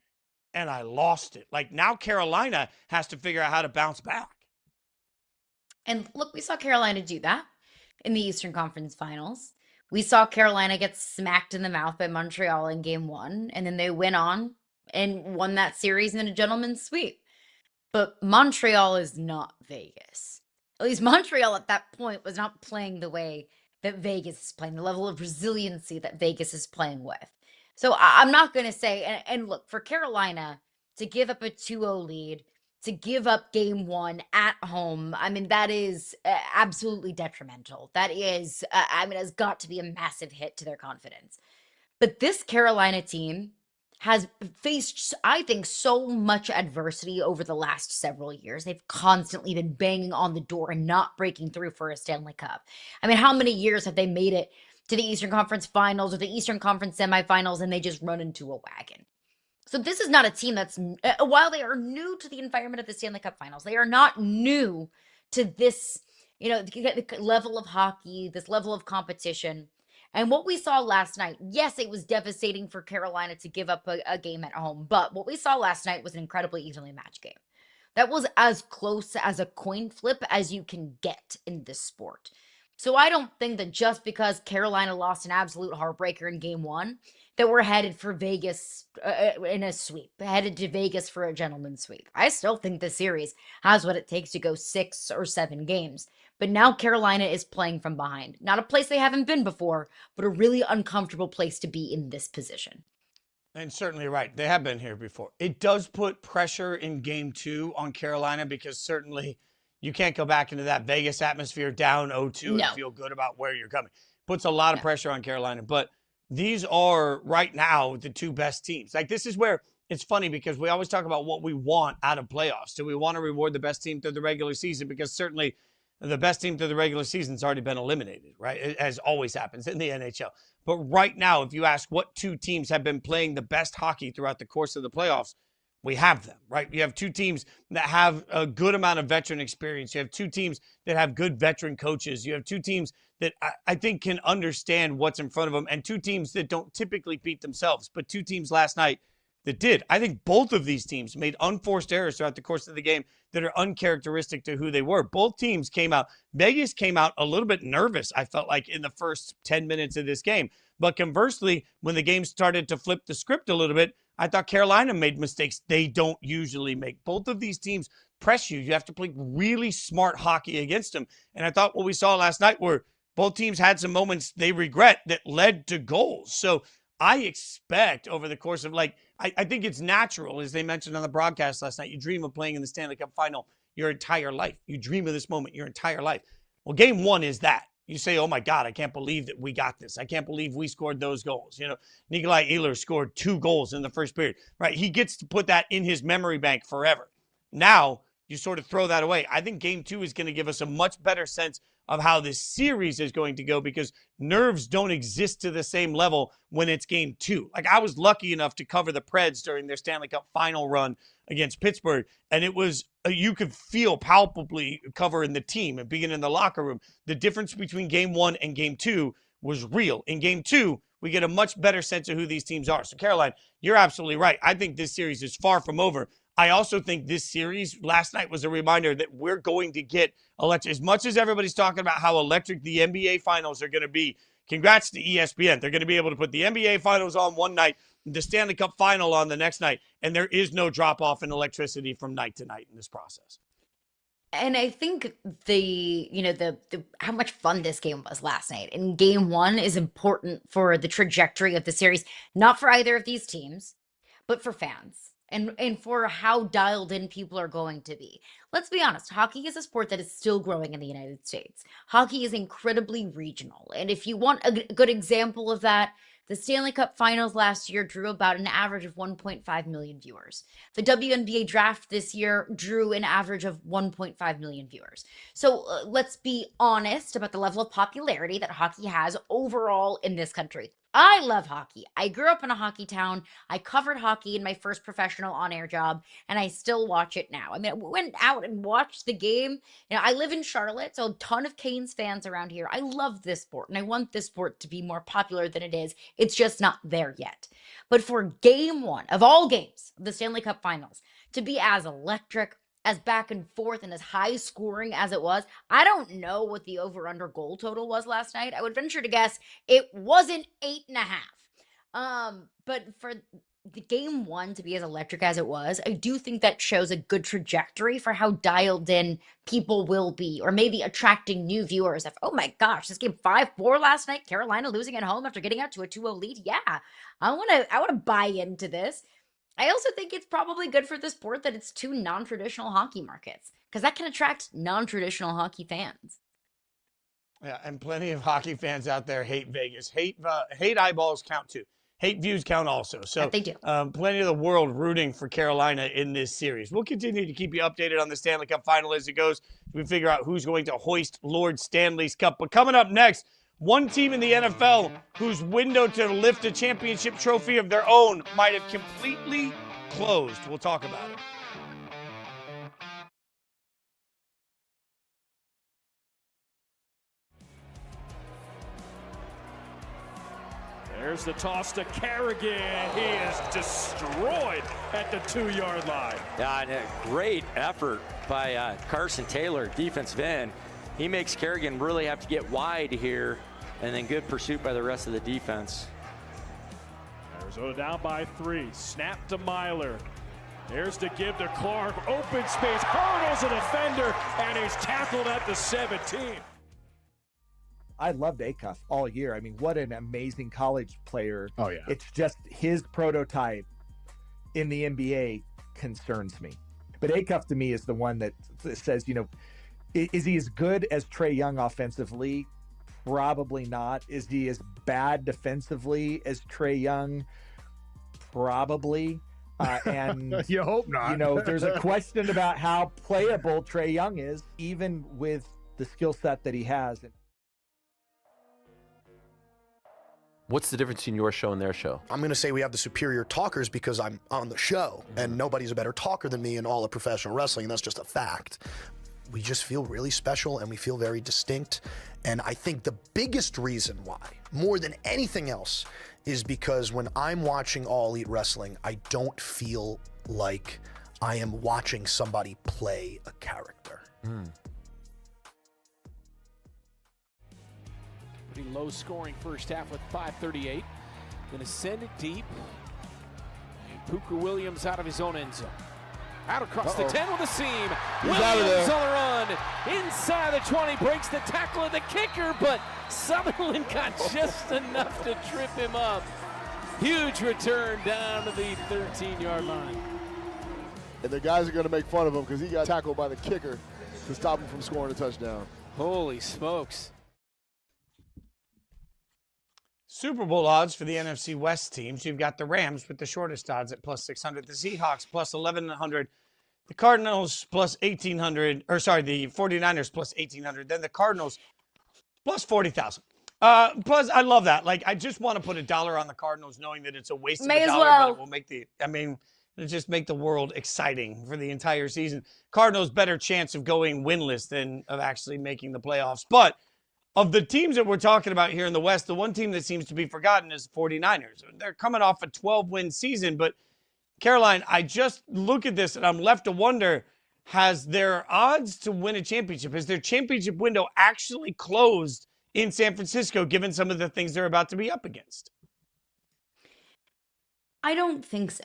And I lost it. Like now Carolina has to figure out how to bounce back. And look, we saw Carolina do that in the Eastern Conference Finals. We saw Carolina get smacked in the mouth by Montreal in game 1. And then they went on and won that series in a gentleman's sweep. But Montreal is not Vegas. At least Montreal at that point was not playing the way that Vegas is playing, the level of resiliency that Vegas is playing with. So I'm not going to say, and look, for Carolina to give up a 2-0 lead, to give up game one at home, I mean, that is absolutely detrimental. That is, I mean, has got to be a massive hit to their confidence. But this Carolina team has faced, I think, so much adversity over the last several years. They've constantly been banging on the door and not breaking through for a Stanley Cup. I mean, how many years have they made it to the Eastern Conference Finals or the Eastern Conference semifinals and they just run into a wagon? So this is not a team that's, while they are new to the environment of the Stanley Cup Finals, they are not new to this, the level of hockey, this level of competition. And what we saw last night, yes, it was devastating for Carolina to give up a game at home, but what we saw last night was an incredibly evenly matched game. That was as close as a coin flip as you can get in this sport. So I don't think that just because Carolina lost an absolute heartbreaker in game one, that we're headed for Vegas in a sweep, headed to Vegas for a gentleman's sweep. I still think the series has what it takes to go 6 or 7 games. But now Carolina is playing from behind. Not a place they haven't been before, but a really uncomfortable place to be in this position. And certainly right. They have been here before. It does put pressure in game two on Carolina because certainly you can't go back into that Vegas atmosphere down 0-2 No. and feel good about where you're coming. Puts a lot of pressure on Carolina. But these are right now the two best teams. Like this is where it's funny because we always talk about what we want out of playoffs. Do we want to reward the best team through the regular season? Because certainly the best team through the regular season's already been eliminated, right? As always happens in the NHL. But right now, if you ask what two teams have been playing the best hockey throughout the course of the playoffs, we have them, right? You have two teams that have a good amount of veteran experience. You have two teams that have good veteran coaches. You have two teams that I think can understand what's in front of them, and two teams that don't typically beat themselves, but two teams last night that did. I think both of these teams made unforced errors throughout the course of the game that are uncharacteristic to who they were. Both teams came out. Vegas came out a little bit nervous, I felt like, in the first 10 minutes of this game. But conversely, when the game started to flip the script a little bit, I thought Carolina made mistakes they don't usually make. Both of these teams press you. You have to play really smart hockey against them. And I thought what we saw last night were both teams had some moments they regret that led to goals. So I expect over the course of I think it's natural, as they mentioned on the broadcast last night, you dream of playing in the Stanley Cup final your entire life. You dream of this moment your entire life. Well, game one is that. You say, oh my God, I can't believe that we got this. I can't believe we scored those goals. Nikolai Ehlers scored 2 goals in the first period, right? He gets to put that in his memory bank forever. Now you sort of throw that away. I think game two is going to give us a much better sense of how this series is going to go because nerves don't exist to the same level when it's game two. Like I was lucky enough to cover the Preds during their Stanley Cup final run against Pittsburgh. And it was, you could feel palpably covering the team and being in the locker room. The difference between game one and game two was real. In game two, we get a much better sense of who these teams are. So Caroline, you're absolutely right. I think this series is far from over. I also think this series last night was a reminder that we're going to get electric. As much as everybody's talking about how electric the NBA finals are going to be, congrats to ESPN. They're going to be able to put the NBA finals on one night, the Stanley Cup final on the next night, and there is no drop off in electricity from night to night in this process. And I think the how much fun this game was last night. And game one is important for the trajectory of the series, not for either of these teams, but for fans and for how dialed in people are going to be. Let's be honest, hockey is a sport that is still growing in the United States. Hockey is incredibly regional. And if you want a good example of that, the Stanley Cup Finals last year drew about an average of 1.5 million viewers. The WNBA draft this year drew an average of 1.5 million viewers. So let's be honest about the level of popularity that hockey has overall in this country. I love hockey. I grew up in a hockey town. I covered hockey in my first professional on-air job, and I still watch it now. I mean, I went out and watched the game. I live in Charlotte, so a ton of Canes fans around here. I love this sport, and I want this sport to be more popular than it is. It's just not there yet. But for game one of all games, the Stanley Cup Finals, to be as electric, as back and forth, and as high scoring as it was, I don't know what the over-under goal total was last night. I would venture to guess it wasn't 8.5. But for the game one to be as electric as it was, I do think that shows a good trajectory for how dialed in people will be, or maybe attracting new viewers of, oh my gosh, this game 5-4 last night, Carolina losing at home after getting out to a 2-0 lead. Yeah, I want to buy into this. I also think it's probably good for the sport that it's two non-traditional hockey markets, because that can attract non-traditional hockey fans. Yeah, and plenty of hockey fans out there hate Vegas. Hate eyeballs count too. Hate views count also. So That they do. Plenty of the world rooting for Carolina in this series. We'll continue to keep you updated on the Stanley Cup final as it goes. We figure out who's going to hoist Lord Stanley's Cup. But coming up next, one team in the NFL whose window to lift a championship trophy of their own might have completely closed. We'll talk about it. There's the toss to Kerrigan. He is destroyed at the 2-yard line. Yeah, and a great effort by Carson Taylor, defensive end. He makes Kerrigan really have to get wide here, and then good pursuit by the rest of the defense. Arizona down by 3. Snap to Myler. There's the give to Clark. Open space, hurdles a defender, and he's tackled at the 17. I loved Acuff all year. I mean, what an amazing college player. Oh, yeah. It's just his prototype in the NBA concerns me. But Acuff to me is the one that says, you know, is he as good as Trae Young offensively? Probably not. Is he as bad defensively as Trae Young? Probably. And you hope not. You know, there's a question about how playable Trae Young is, even with the skill set that he has. What's the difference between your show and their show? I'm going to say we have the superior talkers because I'm on the show, and nobody's a better talker than me in all of professional wrestling, and that's just a fact. We just feel really special, and we feel very distinct, and I think the biggest reason why, more than anything else, is because when I'm watching All Elite Wrestling, I don't feel like I am watching somebody play a character. Pretty low scoring first half with 5:38. Going to send it deep. And Puka Williams out of his own end zone. Out across the 10 with a seam. He's out of Williams there. on the run. Inside the 20. Breaks the tackle of the kicker, but Sutherland got just enough to trip him up. Huge return down to the 13-yard line. And the guys are going to make fun of him because he got tackled by the kicker to stop him from scoring a touchdown. Holy smokes. Super Bowl odds for the NFC West teams. You've got the Rams with the shortest odds at plus 600. The Seahawks plus 1,100. The Cardinals plus 1,800. Or sorry, the 49ers plus 1,800. Then the Cardinals plus 40,000. Plus, I love that. Like, I just want to put $1 on the Cardinals knowing that it's a waste of May as $1, well. but it will make it'll just make the world exciting for the entire season. Cardinals better chance of going winless than of actually making the playoffs. But of the teams that we're talking about here in the West, the one team that seems to be forgotten is the 49ers. They're coming off a 12-win season, but Caroline, I just look at this and I'm left to wonder, has their odds to win a championship, has their championship window actually closed in San Francisco, given some of the things they're about to be up against? I don't think so.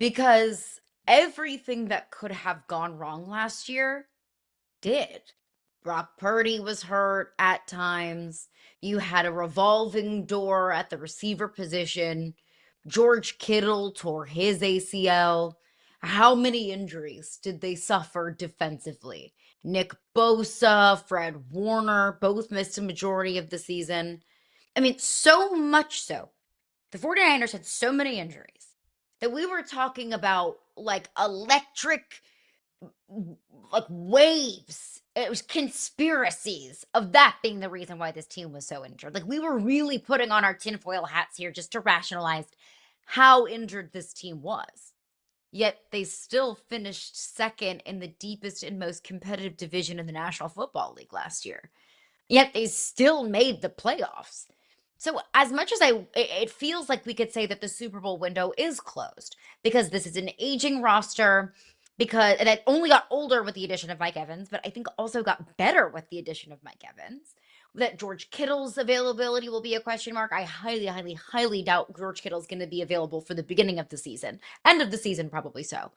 Because everything that could have gone wrong last year did. Brock Purdy was hurt at times. You had a revolving door at the receiver position. George Kittle tore his ACL. How many injuries did they suffer defensively? Nick Bosa, Fred Warner, both missed a majority of the season. I mean, so much so. The 49ers had so many injuries that we were talking about like electric waves. It was conspiracies of that being the reason why this team was so injured. Like, we were really putting on our tinfoil hats here just to rationalize how injured this team was. Yet they still finished second in the deepest and most competitive division in the National Football League last year. Yet they still made the playoffs. So as much as it feels like we could say that the Super Bowl window is closed because this is an aging roster, because it only got older with the addition of Mike Evans, but I think also got better with the addition of Mike Evans. that George Kittle's availability will be a question mark. I highly, highly, highly doubt George Kittle's going to be available for the beginning of the season. End of the season, probably so.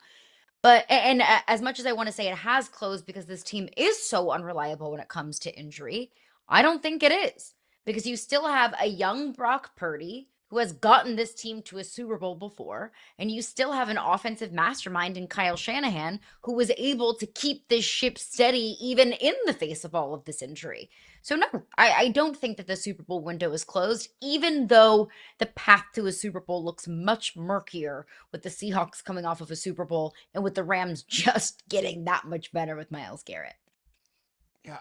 But and as much as I want to say it has closed because this team is so unreliable when it comes to injury, I don't think it is. Because you still have a young Brock Purdy who has gotten this team to a Super Bowl before, and you still have an offensive mastermind in Kyle Shanahan who was able to keep this ship steady even in the face of all of this injury. So no, I don't think that the Super Bowl window is closed, even though the path to a Super Bowl looks much murkier with the Seahawks coming off of a Super Bowl and with the Rams just getting that much better with Myles Garrett. Yeah,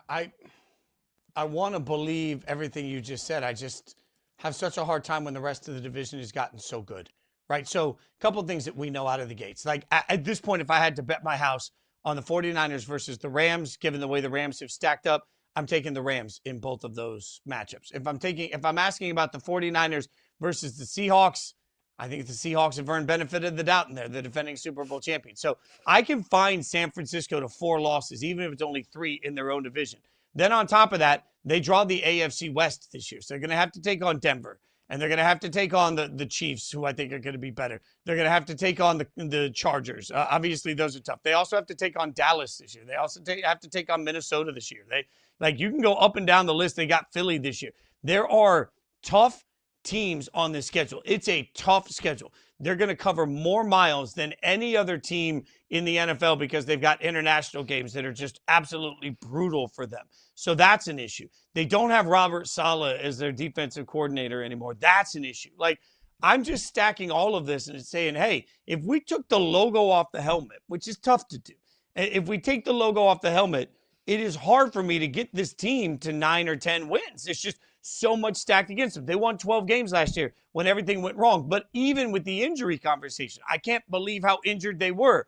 I want to believe everything you just said. I just have such a hard time when the rest of the division has gotten so good, right? So a couple of things that we know out of the gates. Like at this point, if I had to bet my house on the 49ers versus the Rams, given the way the Rams have stacked up, I'm taking the Rams in both of those matchups. If I'm asking about the 49ers versus the Seahawks, I think the Seahawks have earned benefit of the doubt in there, the defending Super Bowl champions. So I can find San Francisco to 4 losses, even if it's only 3 in their own division. Then on top of that, they draw the AFC West this year. So they're going to have to take on Denver. And they're going to have to take on the Chiefs, who I think are going to be better. They're going to have to take on the Chargers. Obviously, those are tough. They also have to take on Dallas this year. They also have to take on Minnesota this year. You can go up and down the list. They got Philly this year. There are tough teams on this schedule. It's a tough schedule. They're going to cover more miles than any other team in the NFL because they've got international games that are just absolutely brutal for them. So that's an issue. They don't have Robert Saleh as their defensive coordinator anymore. That's an issue. I'm just stacking all of this and saying, hey, if we took the logo off the helmet, which is tough to do, if we take the logo off the helmet, it is hard for me to get this team to 9 or 10 wins. It's just so much stacked against them. They won 12 games last year when everything went wrong. But even with the injury conversation, I can't believe how injured they were.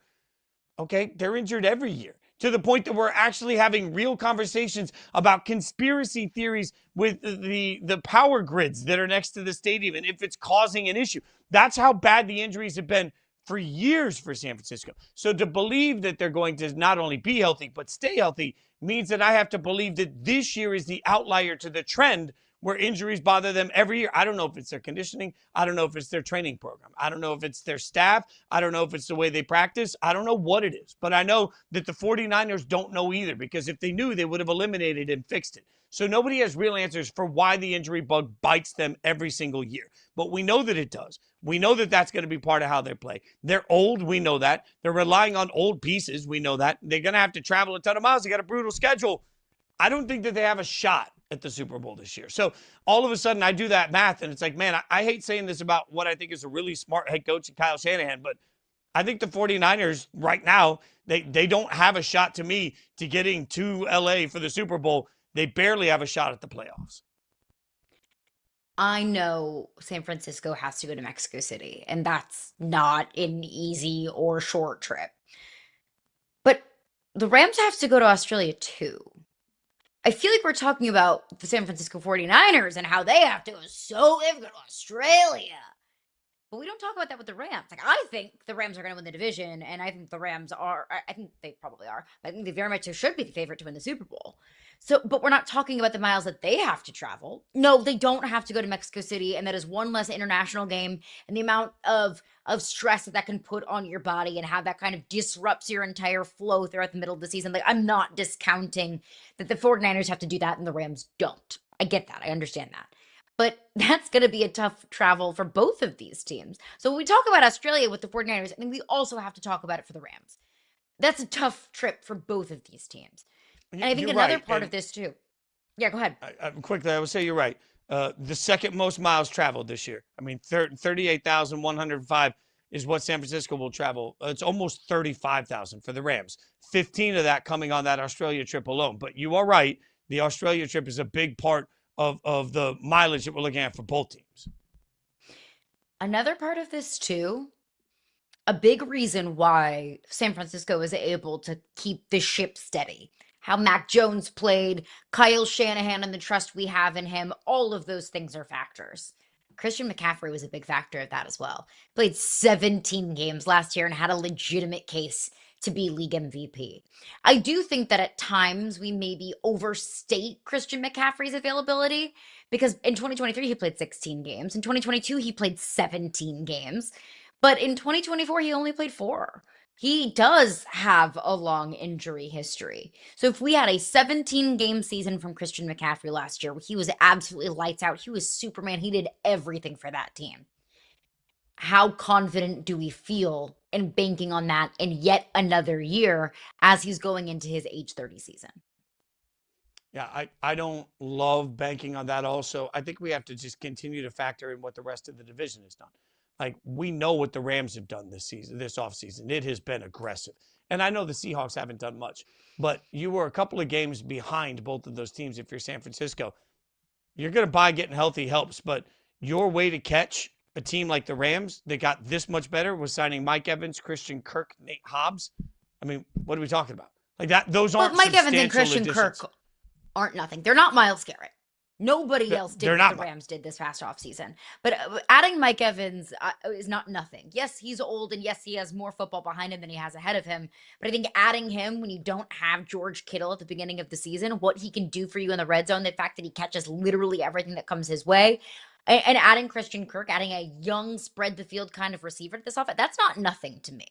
Okay, they're injured every year to the point that we're actually having real conversations about conspiracy theories with the power grids that are next to the stadium and if it's causing an issue. That's how bad the injuries have been for years for San Francisco. So to believe that they're going to not only be healthy but stay healthy means that I have to believe that this year is the outlier to the trend where injuries bother them every year. I don't know if it's their conditioning. I don't know if it's their training program. I don't know if it's their staff. I don't know if it's the way they practice. I don't know what it is. But I know that the 49ers don't know either, because if they knew, they would have eliminated and fixed it. So nobody has real answers for why the injury bug bites them every single year. But we know that it does. We know that that's going to be part of how they play. They're old. We know that. They're relying on old pieces. We know that. They're going to have to travel a ton of miles. They got a brutal schedule. I don't think that they have a shot at the Super Bowl this year. So all of a sudden I do that math and it's like, man, I hate saying this about what I think is a really smart head coach, Kyle Shanahan, but I think the 49ers right now, they don't have a shot to me to getting to LA for the Super Bowl. They barely have a shot at the playoffs. I know San Francisco has to go to Mexico City, and that's not an easy or short trip. But the Rams have to go to Australia too. I feel like we're talking about the San Francisco 49ers and how they have to go to Australia. But we don't talk about that with the Rams. I think the Rams are going to win the division, and I think the Rams are, I think they probably are. I think they very much should be the favorite to win the Super Bowl. So, but we're not talking about the miles that they have to travel. No, they don't have to go to Mexico City, and that is one less international game, and the amount of stress that can put on your body and how that kind of disrupts your entire flow throughout the middle of the season. I'm not discounting that the 49ers have to do that and the Rams don't. I get that. I understand that. But that's going to be a tough travel for both of these teams. So when we talk about Australia with the 49ers, I think we also have to talk about it for the Rams. That's a tough trip for both of these teams. And I think another part of this too. Yeah, go ahead. Quickly, I would say you're right. The second most miles traveled this year. 38,105 is what San Francisco will travel. It's almost 35,000 for the Rams. 15 of that coming on that Australia trip alone. But you are right. The Australia trip is a big part of the mileage that we're looking at for both teams. Another part of this too, a big reason why San Francisco is able to keep the ship steady, how Mac Jones played, Kyle Shanahan and the trust we have in him, all of those things are factors. Christian McCaffrey was a big factor of that as well. Played 17 games last year and had a legitimate case to be league MVP. I do think that at times we maybe overstate Christian McCaffrey's availability because in 2023 he played 16 games. In 2022 he played 17 games. But in 2024 he only played 4. He does have a long injury history. So if we had a 17-game season from Christian McCaffrey last year, he was absolutely lights out. He was Superman. He did everything for that team. How confident do we feel in banking on that in yet another year as he's going into his age 30 season? Yeah, I don't love banking on that also. I think we have to just continue to factor in what the rest of the division has done. Like, we know what the Rams have done this season, this offseason. It has been aggressive. And I know the Seahawks haven't done much, but you were a couple of games behind both of those teams if you're San Francisco. You're going to buy getting healthy helps, but your way to catch a team like the Rams that got this much better was signing Mike Evans, Christian Kirk, Nate Hobbs. I mean, what are we talking about? Like that, those aren't But Mike Evans and substantial Christian additions. Kirk aren't nothing. They're not Myles Garrett. Nobody else did they're what not the Rams did this past offseason. But adding Mike Evans is not nothing. Yes, he's old, and yes, he has more football behind him than he has ahead of him. But I think adding him when you don't have George Kittle at the beginning of the season, what he can do for you in the red zone, the fact that he catches literally everything that comes his way, and adding Christian Kirk, adding a young, spread the field kind of receiver to this offense, that's not nothing to me.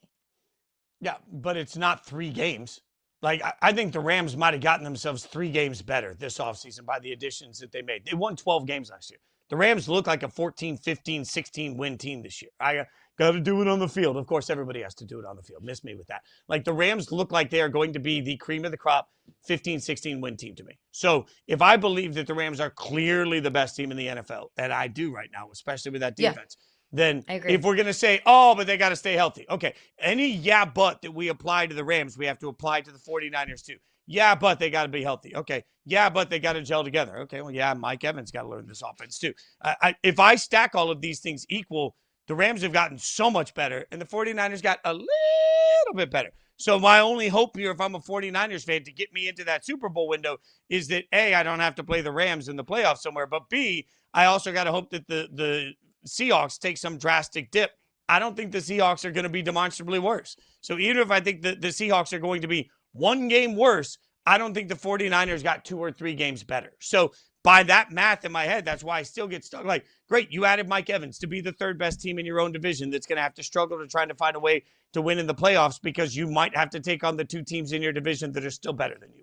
Yeah, but it's not 3 games. Like, I think the Rams might have gotten themselves 3 games better this offseason by the additions that they made. They won 12 games last year. The Rams look like a 14, 15, 16 win team this year. I got to do it on the field. Of course, everybody has to do it on the field. Miss me with that. Like, the Rams look like they are going to be the cream of the crop 15, 16 win team to me. So if I believe that the Rams are clearly the best team in the NFL, and I do right now, especially with that defense, then if we're going to say, oh, but they got to stay healthy. Okay, any but that we apply to the Rams, we have to apply to the 49ers too. Yeah, but they got to be healthy. Okay, yeah, but they got to gel together. Okay, well, yeah, Mike Evans got to learn this offense too. If I stack all of these things equal, the Rams have gotten so much better, and the 49ers got a little bit better. So my only hope here, if I'm a 49ers fan, to get me into that Super Bowl window is that, A, I don't have to play the Rams in the playoffs somewhere, but B, I also got to hope that the Seahawks take some drastic dip. I don't think the Seahawks are going to be demonstrably worse. So even if I think the Seahawks are going to be 1 game worse, I don't think the 49ers got 2 or 3 games better. So by that math in my head, that's why I still get stuck. Like, great, you added Mike Evans to be the 3rd best team in your own division that's going to have to struggle to trying to find a way to win in the playoffs because you might have to take on the 2 teams in your division that are still better than you are.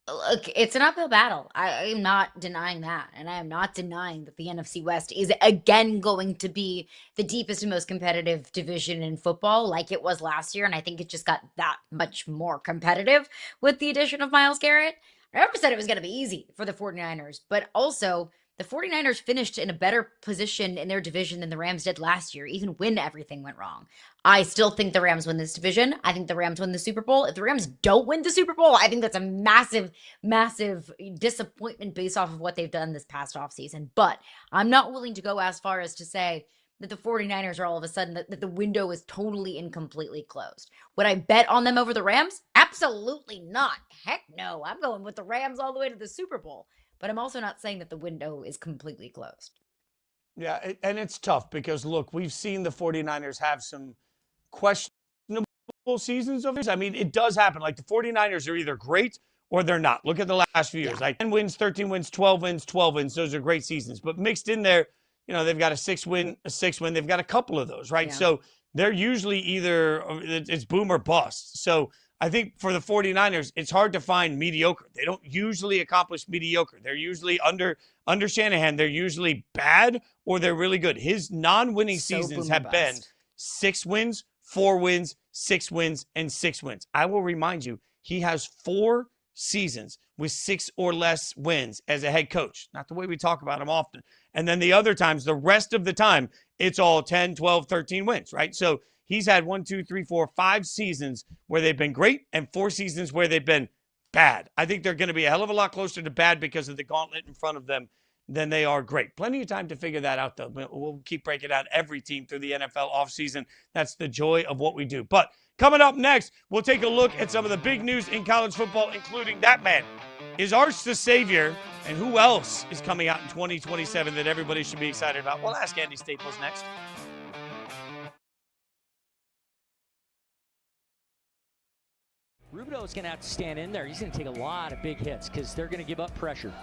Look, it's an uphill battle. I am not denying that. And I am not denying that the NFC West is again going to be the deepest and most competitive division in football like it was last year. And I think it just got that much more competitive with the addition of Myles Garrett. I never said it was going to be easy for the 49ers, but also the 49ers finished in a better position in their division than the Rams did last year, even when everything went wrong. I still think the Rams win this division. I think the Rams win the Super Bowl. If the Rams don't win the Super Bowl, I think that's a massive, massive disappointment based off of what they've done this past offseason. But I'm not willing to go as far as to say that the 49ers are all of a sudden, that the window is totally and completely closed. Would I bet on them over the Rams? Absolutely not. Heck no. I'm going with the Rams all the way to the Super Bowl. But I'm also not saying that the window is completely closed. Yeah, and it's tough because, look, we've seen the 49ers have some questionable seasons of this. I mean, it does happen. Like, the 49ers are either great or they're not. Look at the last few years. Like 10 wins, 13 wins, 12 wins, 12 wins. Those are great seasons. But mixed in there, you know, they've got a 6 win. They've got a couple of those, right? Yeah. So they're usually either it's boom or bust. So I think for the 49ers, it's hard to find mediocre. They don't usually accomplish mediocre. They're usually under Shanahan. They're usually bad or they're really good. His non-winning seasons have been 6 wins, 4 wins, 6 wins, and 6 wins. I will remind you, he has 4 seasons with 6 or less wins as a head coach. Not the way we talk about him often. And then the other times, the rest of the time, it's all 10, 12, 13 wins, right? So he's had 1, 2, 3, 4, 5 seasons where they've been great and 4 seasons where they've been bad. I think they're going to be a hell of a lot closer to bad because of the gauntlet in front of them than they are great. Plenty of time to figure that out, though. We'll keep breaking down every team through the NFL offseason. That's the joy of what we do. But coming up next, we'll take a look at some of the big news in college football, including that man is Arch the Savior, and who else is coming out in 2027 that everybody should be excited about? We'll ask Andy Staples next. Rubido's going to have to stand in there. He's going to take a lot of big hits because they're going to give up pressure.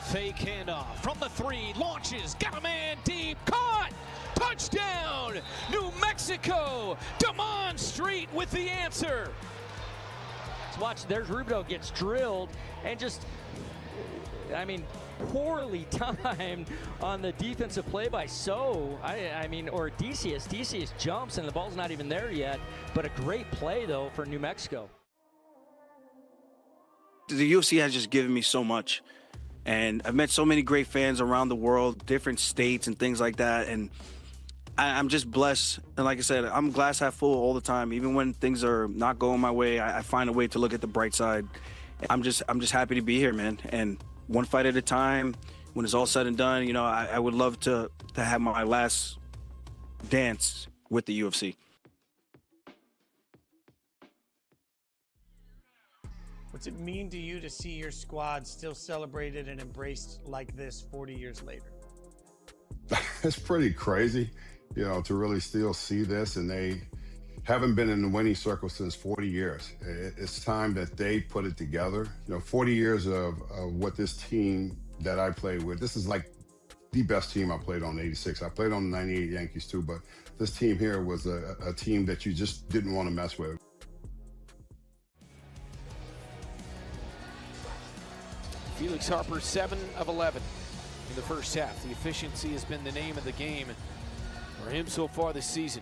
Fake handoff from the three, launches, got a man deep, caught, touchdown, New Mexico, Damon Street with the answer. Let's watch, there's Rubido gets drilled and just, I mean, poorly timed on the defensive play by or Decius. Decius jumps and the ball's not even there yet, but a great play though for New Mexico. The UFC has just given me so much. And I've met so many great fans around the world, different states and things like that. And I'm just blessed. And like I said, I'm glass half full all the time. Even when things are not going my way, I find a way to look at the bright side. I'm just happy to be here, man. And one fight at a time, when it's all said and done, I would love to have my last dance with the UFC. What's it mean to you to see your squad still celebrated and embraced like this 40 years later? It's pretty crazy, to really still see this, and they haven't been in the winning circle since 40 years. It's time that they put it together. 40 years of what this team that I played with, this is like the best team I played on in '86. I played on the 98 Yankees too, but this team here was a team that you just didn't want to mess with. Felix Harper, 7 of 11 in the first half. The efficiency has been the name of the game for him so far this season.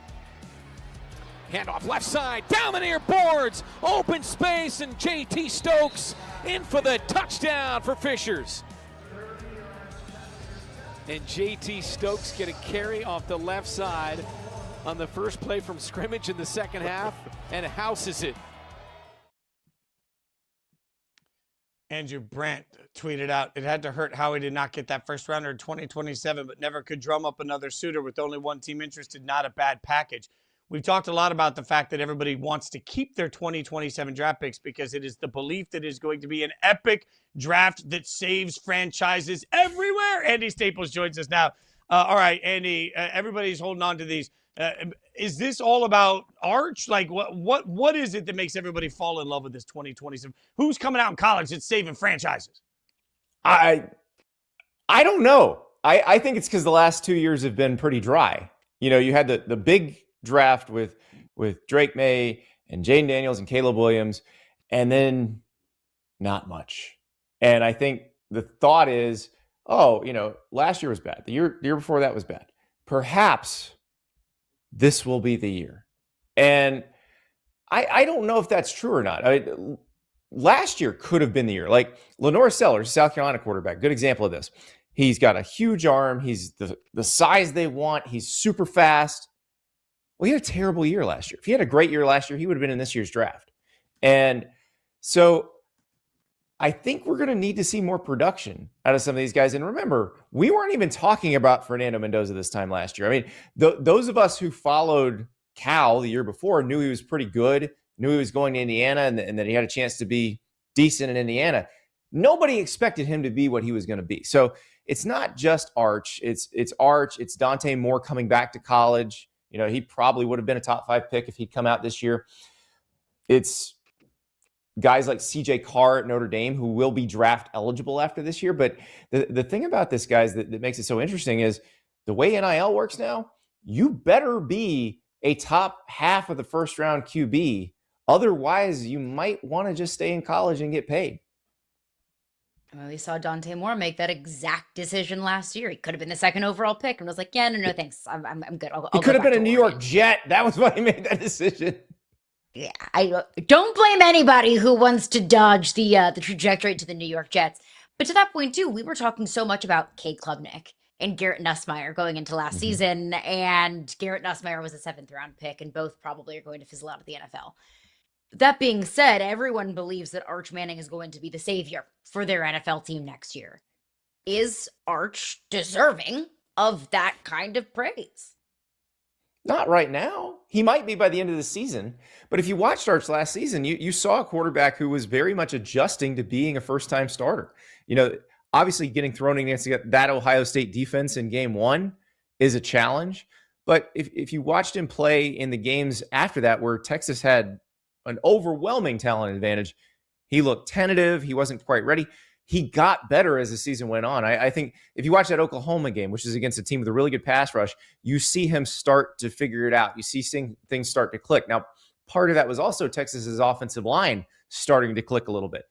Handoff left side, down the near boards, open space, and JT Stokes in for the touchdown for Fishers. And JT Stokes get a carry off the left side on the first play from scrimmage in the second half and houses it. Andrew Brandt tweeted out, it had to hurt Howie did not get that first rounder in 2027, but never could drum up another suitor with only one team interested. Not a bad package. We've talked a lot about the fact that everybody wants to keep their 2027 draft picks because it is the belief that it is going to be an epic draft that saves franchises everywhere. Andy Staples joins us now. All right, Andy, everybody's holding on to these. Is this all about Arch? Like, what is it that makes everybody fall in love with this 2027? Who's coming out in college that's saving franchises? I don't know. I think it's because the last 2 years have been pretty dry. You had the big draft with Drake May and Jaden Daniels and Caleb Williams, and then not much. And I think the thought is, last year was bad. The year before that was bad. Perhaps this will be the year. And I don't know if that's true or not. Last year could have been the year. Like Lenore Sellers, South Carolina quarterback, good example of this. He's got a huge arm. He's the size they want. He's super fast. Well, he had a terrible year last year. If he had a great year last year, he would have been in this year's draft. And so I think we're going to need to see more production out of some of these guys. And remember, we weren't even talking about Fernando Mendoza this time last year. I mean, those of us who followed Cal the year before knew he was pretty good, knew he was going to Indiana, and that he had a chance to be decent in Indiana. Nobody expected him to be what he was going to be. So it's not just Arch. It's Arch. It's Dante Moore coming back to college. He probably would have been a top 5 pick if he'd come out this year. It's guys like CJ Carr at Notre Dame who will be draft eligible after this year. But the thing about this, guys, that makes it so interesting is the way NIL works now, you better be a top half of the first round QB. Otherwise, you might want to just stay in college and get paid. Well, we saw Dante Moore make that exact decision last year. He could have been the second overall pick and was like, yeah, no, thanks. I'm good. He could have been a New York Jet. That was why he made that decision. Yeah, I don't blame anybody who wants to dodge the trajectory to the New York Jets. But to that point, too, we were talking so much about Cade Klubnik and Garrett Nussmeier going into last season. And Garrett Nussmeier was a 7th round pick, and both probably are going to fizzle out of the NFL. That being said, everyone believes that Arch Manning is going to be the savior for their NFL team next year. Is Arch deserving of that kind of praise? Not right now. He might be by the end of the season. But if you watched Arch last season, you saw a quarterback who was very much adjusting to being a first-time starter. Obviously getting thrown against that Ohio State defense in game 1 is a challenge. But if you watched him play in the games after that where Texas had an overwhelming talent advantage. He looked tentative. He wasn't quite ready. He got better as the season went on. I think if you watch that Oklahoma game, which is against a team with a really good pass rush, you see him start to figure it out. You see things start to click. Now, part of that was also Texas's offensive line starting to click a little bit.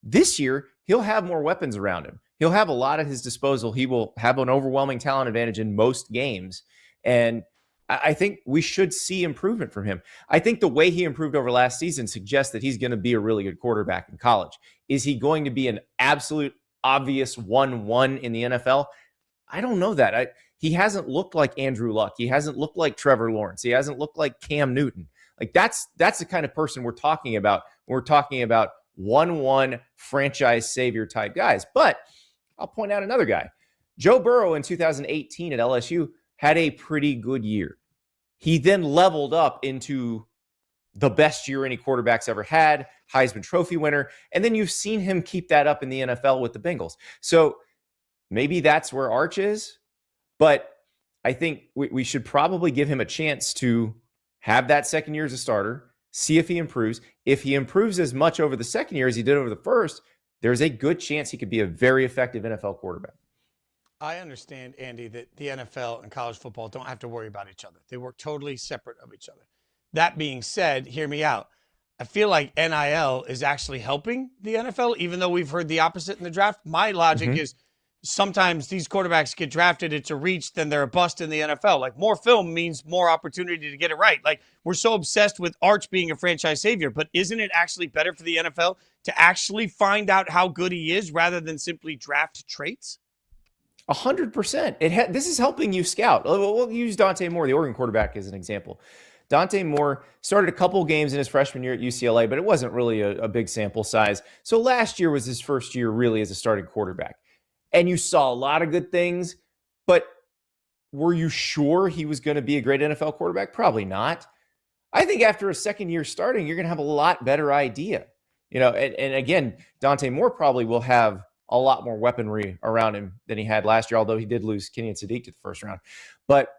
This year, he'll have more weapons around him. He'll have a lot at his disposal. He will have an overwhelming talent advantage in most games. And I think we should see improvement from him. I think the way he improved over last season suggests that he's going to be a really good quarterback in college. Is he going to be an absolute obvious 1-1 in the NFL? I don't know that. He hasn't looked like Andrew Luck. He hasn't looked like Trevor Lawrence. He hasn't looked like Cam Newton. Like that's the kind of person we're talking about. We're talking about 1-1 franchise savior type guys. But I'll point out another guy. Joe Burrow in 2018 at LSU had a pretty good year. He then leveled up into the best year any quarterback's ever had, Heisman Trophy winner, and then you've seen him keep that up in the NFL with the Bengals. So maybe that's where Arch is, but I think we should probably give him a chance to have that second year as a starter, see if he improves. If he improves as much over the second year as he did over the first, there's a good chance he could be a very effective NFL quarterback. I understand, Andy, that the NFL and college football don't have to worry about each other. They work totally separate of each other. That being said, hear me out. I feel like NIL is actually helping the NFL, even though we've heard the opposite in the draft. My logic is sometimes these quarterbacks get drafted, it's a reach, then they're a bust in the NFL. Like more film means more opportunity to get it right. Like we're so obsessed with Arch being a franchise savior, but isn't it actually better for the NFL to actually find out how good he is rather than simply draft traits? 100%. This is helping you scout. We'll use Dante Moore, the Oregon quarterback, as an example. Dante Moore started a couple games in his freshman year at UCLA, but it wasn't really a big sample size. So last year was his first year really as a starting quarterback. And you saw a lot of good things, but were you sure he was going to be a great NFL quarterback? Probably not. I think after a second year starting, you're going to have a lot better idea. And again, Dante Moore probably will have a lot more weaponry around him than he had last year, although he did lose Kenyon Sadiq to the first round. But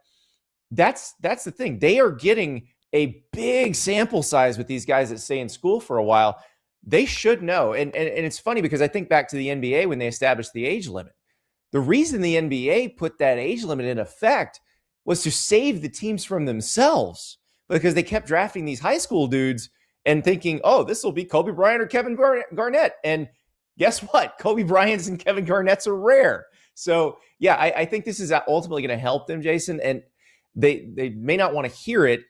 that's the thing. They are getting a big sample size with these guys that stay in school for a while. They should know. And it's funny because I think back to the NBA when they established the age limit. The reason the NBA put that age limit in effect was to save the teams from themselves, because they kept drafting these high school dudes and thinking, oh, this will be Kobe Bryant or Kevin Garnett. And guess what? Kobe Bryant's and Kevin Garnett's are rare. So, yeah, I think this is ultimately going to help them, Jason. And they may not want to hear it,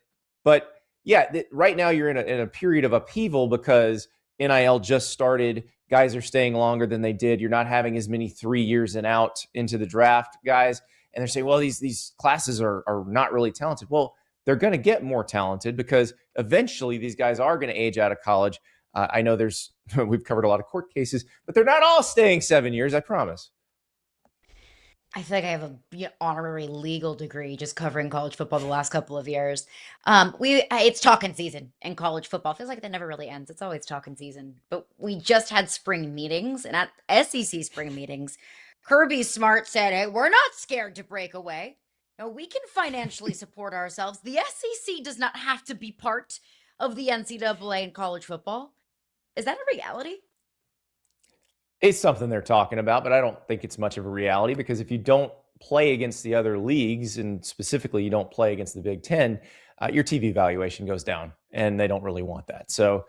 but, yeah, right now you're in a period of upheaval because NIL just started. Guys are staying longer than they did. You're not having as many 3 years and out into the draft guys. And they're saying, well, these classes are not really talented. Well, they're going to get more talented because eventually these guys are going to age out of college. I know we've covered a lot of court cases, but they're not all staying 7 years, I promise. I feel like I have an honorary legal degree just covering college football the last couple of years. It's talking season in college football. It feels like that never really ends. It's always talking season. But we just had spring meetings, and at SEC spring meetings, Kirby Smart said, hey, we're not scared to break away. No, we can financially support ourselves. The SEC does not have to be part of the NCAA in college football. Is that a reality? It's something they're talking about, but I don't think it's much of a reality because if you don't play against the other leagues, and specifically you don't play against the Big Ten, your TV valuation goes down, and they don't really want that. So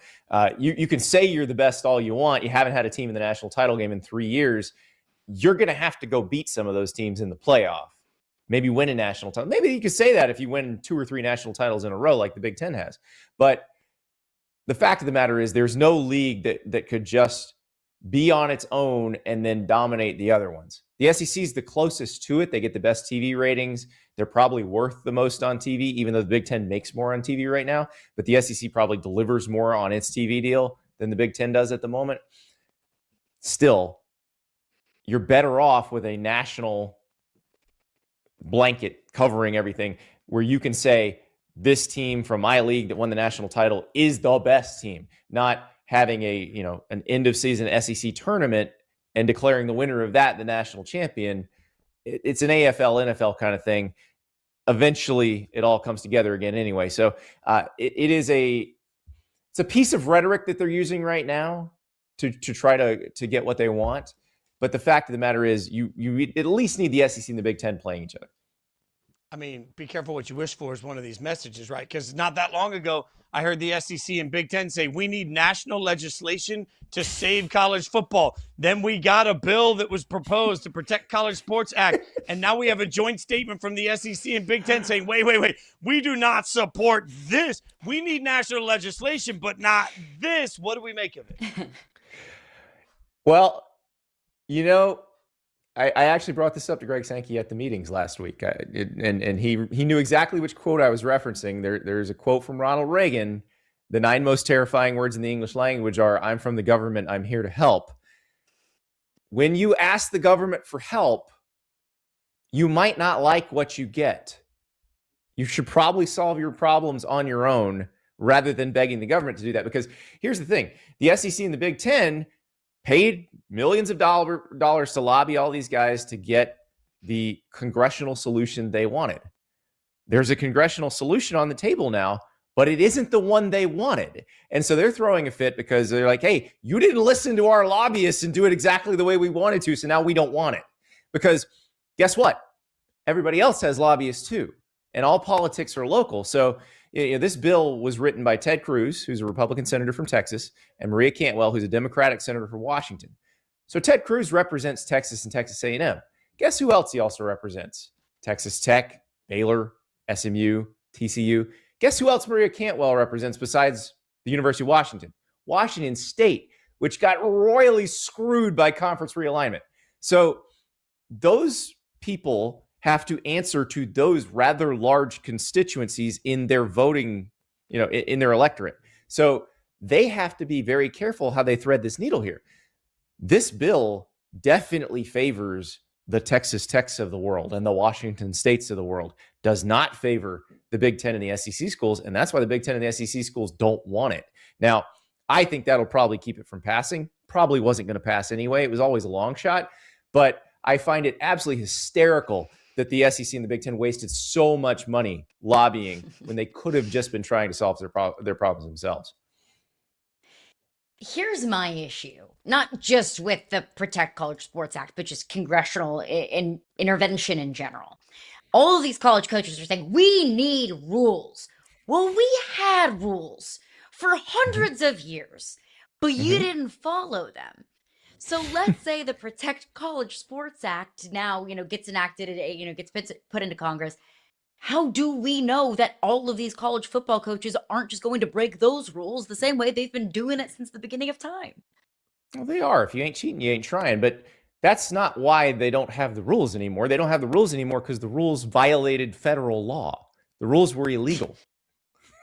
you can say you're the best all you want. You haven't had a team in the national title game in 3 years. You're going to have to go beat some of those teams in the playoff. Maybe win a national title. Maybe you could say that if you win 2 or 3 national titles in a row like the Big Ten has. But the fact of the matter is there's no league that could just be on its own and then dominate the other ones. The SEC is the closest to it. They get the best TV ratings. They're probably worth the most on TV, even though the Big Ten makes more on TV right now. But the SEC probably delivers more on its TV deal than the Big Ten does at the moment. Still, you're better off with a national blanket covering everything where you can say this team from my league that won the national title is the best team, not having an end of season SEC tournament and declaring the winner of that the national champion. It's an AFL NFL kind of thing. Eventually it all comes together again anyway. So it's it's a piece of rhetoric that they're using right now to try to get what they want. But the fact of the matter is, you at least need the SEC and the Big Ten playing each other. I mean, be careful what you wish for is one of these messages, right? Because not that long ago, I heard the SEC and Big Ten say, we need national legislation to save college football. Then we got a bill that was proposed to Protect College Sports Act. And now we have a joint statement from the SEC and Big Ten saying, wait, we do not support this. We need national legislation, but not this. What do we make of it? Well, you know, I actually brought this up to Greg Sankey at the meetings last week, and he knew exactly which quote I was referencing. There's a quote from Ronald Reagan. The 9 most terrifying words in the English language are, "I'm from the government, I'm here to help." When you ask the government for help, you might not like what you get. You should probably solve your problems on your own rather than begging the government to do that. Because here's the thing, the SEC and the Big Ten paid millions of dollars to lobby all these guys to get the congressional solution they wanted. There's a congressional solution on the table now, but it isn't the one they wanted. And so they're throwing a fit because they're like, hey, you didn't listen to our lobbyists and do it exactly the way we wanted to, so now we don't want it. Because guess what? Everybody else has lobbyists too, and all politics are local. So this bill was written by Ted Cruz, who's a Republican senator from Texas, and Maria Cantwell, who's a Democratic senator from Washington. So Ted Cruz represents Texas and Texas A&M. Guess who else he also represents? Texas Tech, Baylor, SMU, TCU. Guess who else Maria Cantwell represents besides the University of Washington? Washington State, which got royally screwed by conference realignment. So those people have to answer to those rather large constituencies in their voting, in their electorate. So they have to be very careful how they thread this needle here. This bill definitely favors the Texas Techs of the world and the Washington States of the world, does not favor the Big Ten and the SEC schools. And that's why the Big Ten and the SEC schools don't want it. Now, I think that'll probably keep it from passing. Probably wasn't going to pass anyway. It was always a long shot. But I find it absolutely hysterical that the SEC and the Big Ten wasted so much money lobbying when they could have just been trying to solve their problems themselves. Here's my issue, not just with the Protect College Sports Act, but just congressional intervention in general. All of these college coaches are saying, we need rules. Well, we had rules for hundreds of years, but you didn't follow them. So let's say the Protect College Sports Act now, gets enacted, gets put into Congress. How do we know that all of these college football coaches aren't just going to break those rules the same way they've been doing it since the beginning of time? Well, they are. If you ain't cheating, you ain't trying. But that's not why they don't have the rules anymore. They don't have the rules anymore because the rules violated federal law. The rules were illegal.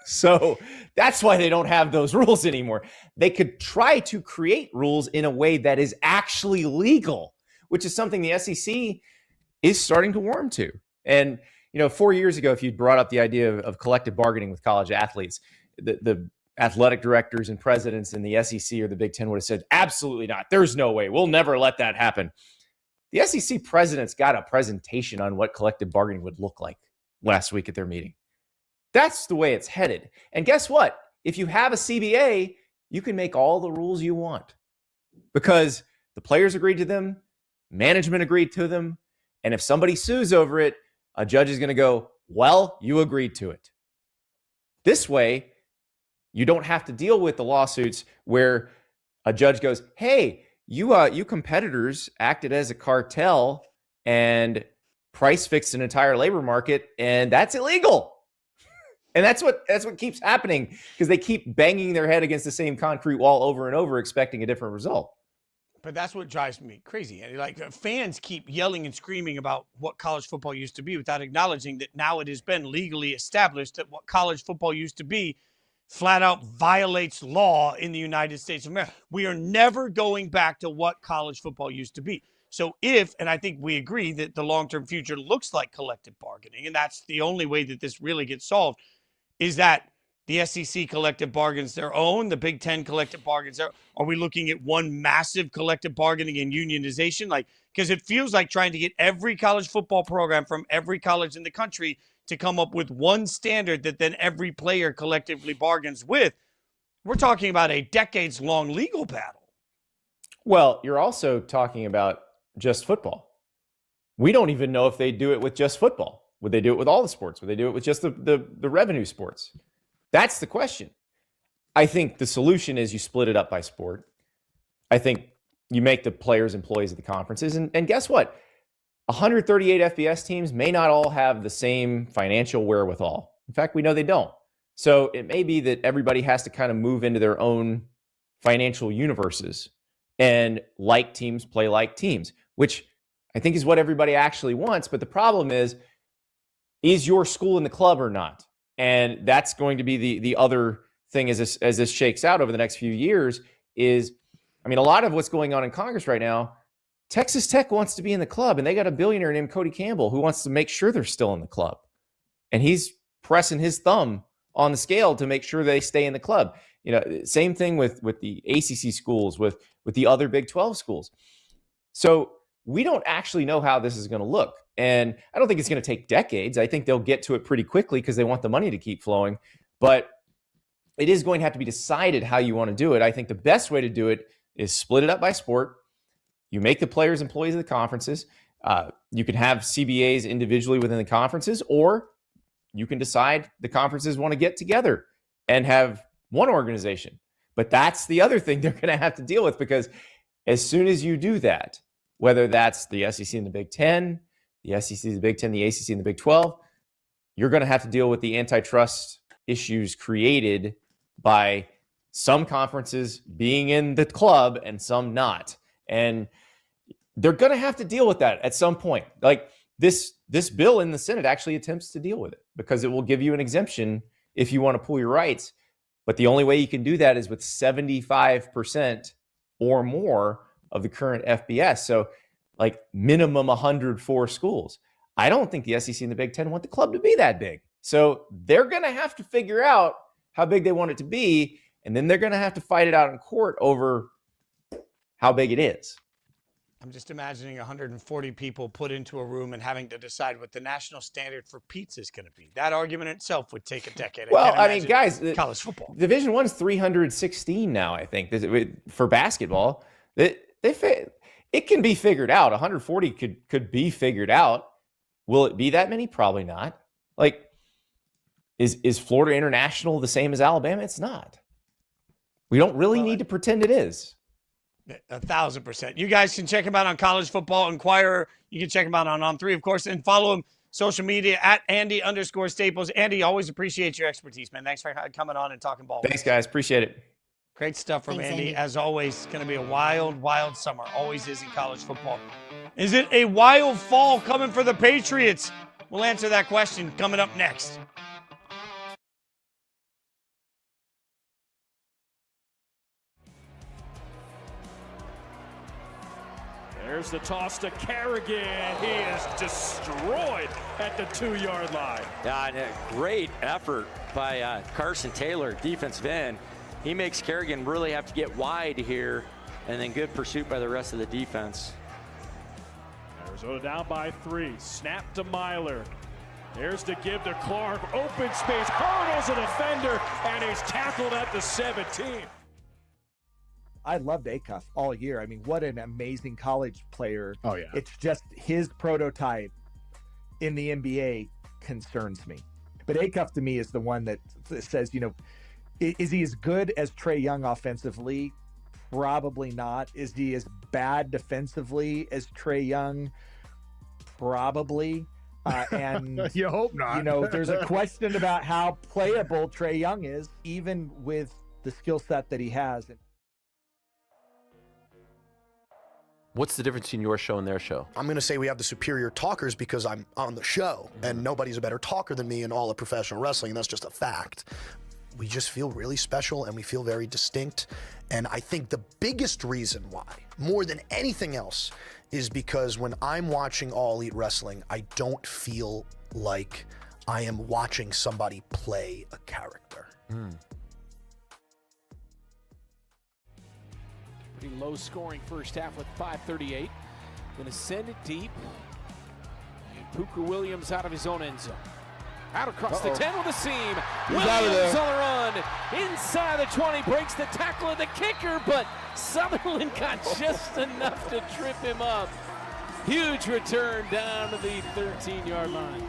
So that's why they don't have those rules anymore. They could try to create rules in a way that is actually legal, which is something the SEC is starting to warm to. And 4 years ago, if you'd brought up the idea of collective bargaining with college athletes, the athletic directors and presidents in the SEC or the Big Ten would have said, absolutely not. There's no way. We'll never let that happen. The SEC presidents got a presentation on what collective bargaining would look like last week at their meeting. That's the way it's headed. And guess what? If you have a CBA, you can make all the rules you want because the players agreed to them, management agreed to them, and if somebody sues over it, a judge is going to go, well, you agreed to it. This way, you don't have to deal with the lawsuits where a judge goes, hey, you competitors acted as a cartel and price fixed an entire labor market, and that's illegal. And that's what keeps happening because they keep banging their head against the same concrete wall over and over, expecting a different result. But that's what drives me crazy. And fans keep yelling and screaming about what college football used to be without acknowledging that now it has been legally established that what college football used to be flat out violates law in the United States of America. We are never going back to what college football used to be. So and I think we agree that the long-term future looks like collective bargaining, and that's the only way that this really gets solved, is that the SEC collective bargains their own, the Big Ten collective bargains their own. Are we looking at one massive collective bargaining and unionization? Because it feels like trying to get every college football program from every college in the country to come up with one standard that then every player collectively bargains with. We're talking about a decades-long legal battle. Well, you're also talking about just football. We don't even know if they do it with just football. Would they do it with all the sports? Would they do it with just the revenue sports? That's the question. I think the solution is you split it up by sport. I think you make the players employees of the conferences. And guess what? 138 FBS teams may not all have the same financial wherewithal. In fact, we know they don't. So it may be that everybody has to kind of move into their own financial universes and like teams play like teams, which I think is what everybody actually wants. But the problem is your school in the club or not? And that's going to be the other thing as this shakes out over the next few years is, I mean, a lot of what's going on in Congress right now, Texas Tech wants to be in the club, and they got a billionaire named Cody Campbell who wants to make sure they're still in the club. And he's pressing his thumb on the scale to make sure they stay in the club. You know, same thing with the ACC schools, with the other Big 12 schools. So we don't actually know how this is going to look. And I don't think it's going to take decades. I think they'll get to it pretty quickly because they want the money to keep flowing. But it is going to have to be decided how you want to do it. I think the best way to do it is split it up by sport. You make the players employees of the conferences. You can have CBAs individually within the conferences, or you can decide the conferences want to get together and have one organization. But that's the other thing they're going to have to deal with, because as soon as you do that, whether that's the SEC and the Big Ten, the SEC, the Big Ten, the ACC, and the Big 12, you're going to have to deal with the antitrust issues created by some conferences being in the club and some not. And they're going to have to deal with that at some point. Like this bill in the Senate actually attempts to deal with it because it will give you an exemption if you want to pull your rights. But the only way you can do that is with 75% or more of the current FBS. So like minimum 104 schools. I don't think the SEC and the Big Ten want the club to be that big. So they're going to have to figure out how big they want it to be. And then they're going to have to fight it out in court over how big it is. I'm just imagining 140 people put into a room and having to decide what the national standard for pizza is going to be. That argument itselь would take a decade. Well, I mean, guys, college football. Division I's 316 now, I think, for basketball. It can be figured out. 140 could be figured out. Will it be that many? Probably not. Like, is Florida International the same as Alabama? It's not. We don't really need to pretend it is. 1,000%. You guys can check him out on College Football Inquirer. You can check him out on On3, of course, and follow him social media at Andy_Staples. Andy, always appreciate your expertise, man. Thanks for coming on and talking ball. Thanks, guys. Appreciate it. Great stuff from Andy. As always, it's going to be a wild, wild summer. Always is in college football. Is it a wild fall coming for the Patriots? We'll answer that question coming up next. There's the toss to Kerrigan. He is destroyed at the 2-yard line. Yeah, and a great effort by Carson Taylor, defensive end. He makes Kerrigan really have to get wide here, and then good pursuit by the rest of the defense. Arizona down by 3. Snap to Myler. There's the give to Clark. Open space, hurdles a defender, and he's tackled at the 17. I loved Acuff all year. I mean, what an amazing college player. Oh, yeah. It's just his prototype in the NBA concerns me. But Acuff to me is the one that says, you know, is he as good as Trae Young offensively? Probably not. Is he as bad defensively as Trae Young? Probably. And you hope not. You know, there's a question about how playable Trae Young is, even with the skill set that he has. What's the difference between your show and their show? I'm going to say we have the superior talkers because I'm on the show, and nobody's a better talker than me in all of professional wrestling, and that's just a fact. We just feel really special, and we feel very distinct. And I think the biggest reason why, more than anything else, is because when I'm watching All Elite Wrestling, I don't feel like I am watching somebody play a character. Pretty low scoring first half with 5:38. Going to send it deep. And Pooker Williams out of his own end zone. Out across the 10 with a seam. He's out of Williams there. on the run. Inside the 20, breaks the tackle of the kicker, but Sutherland got just enough to trip him up. Huge return down to the 13-yard line.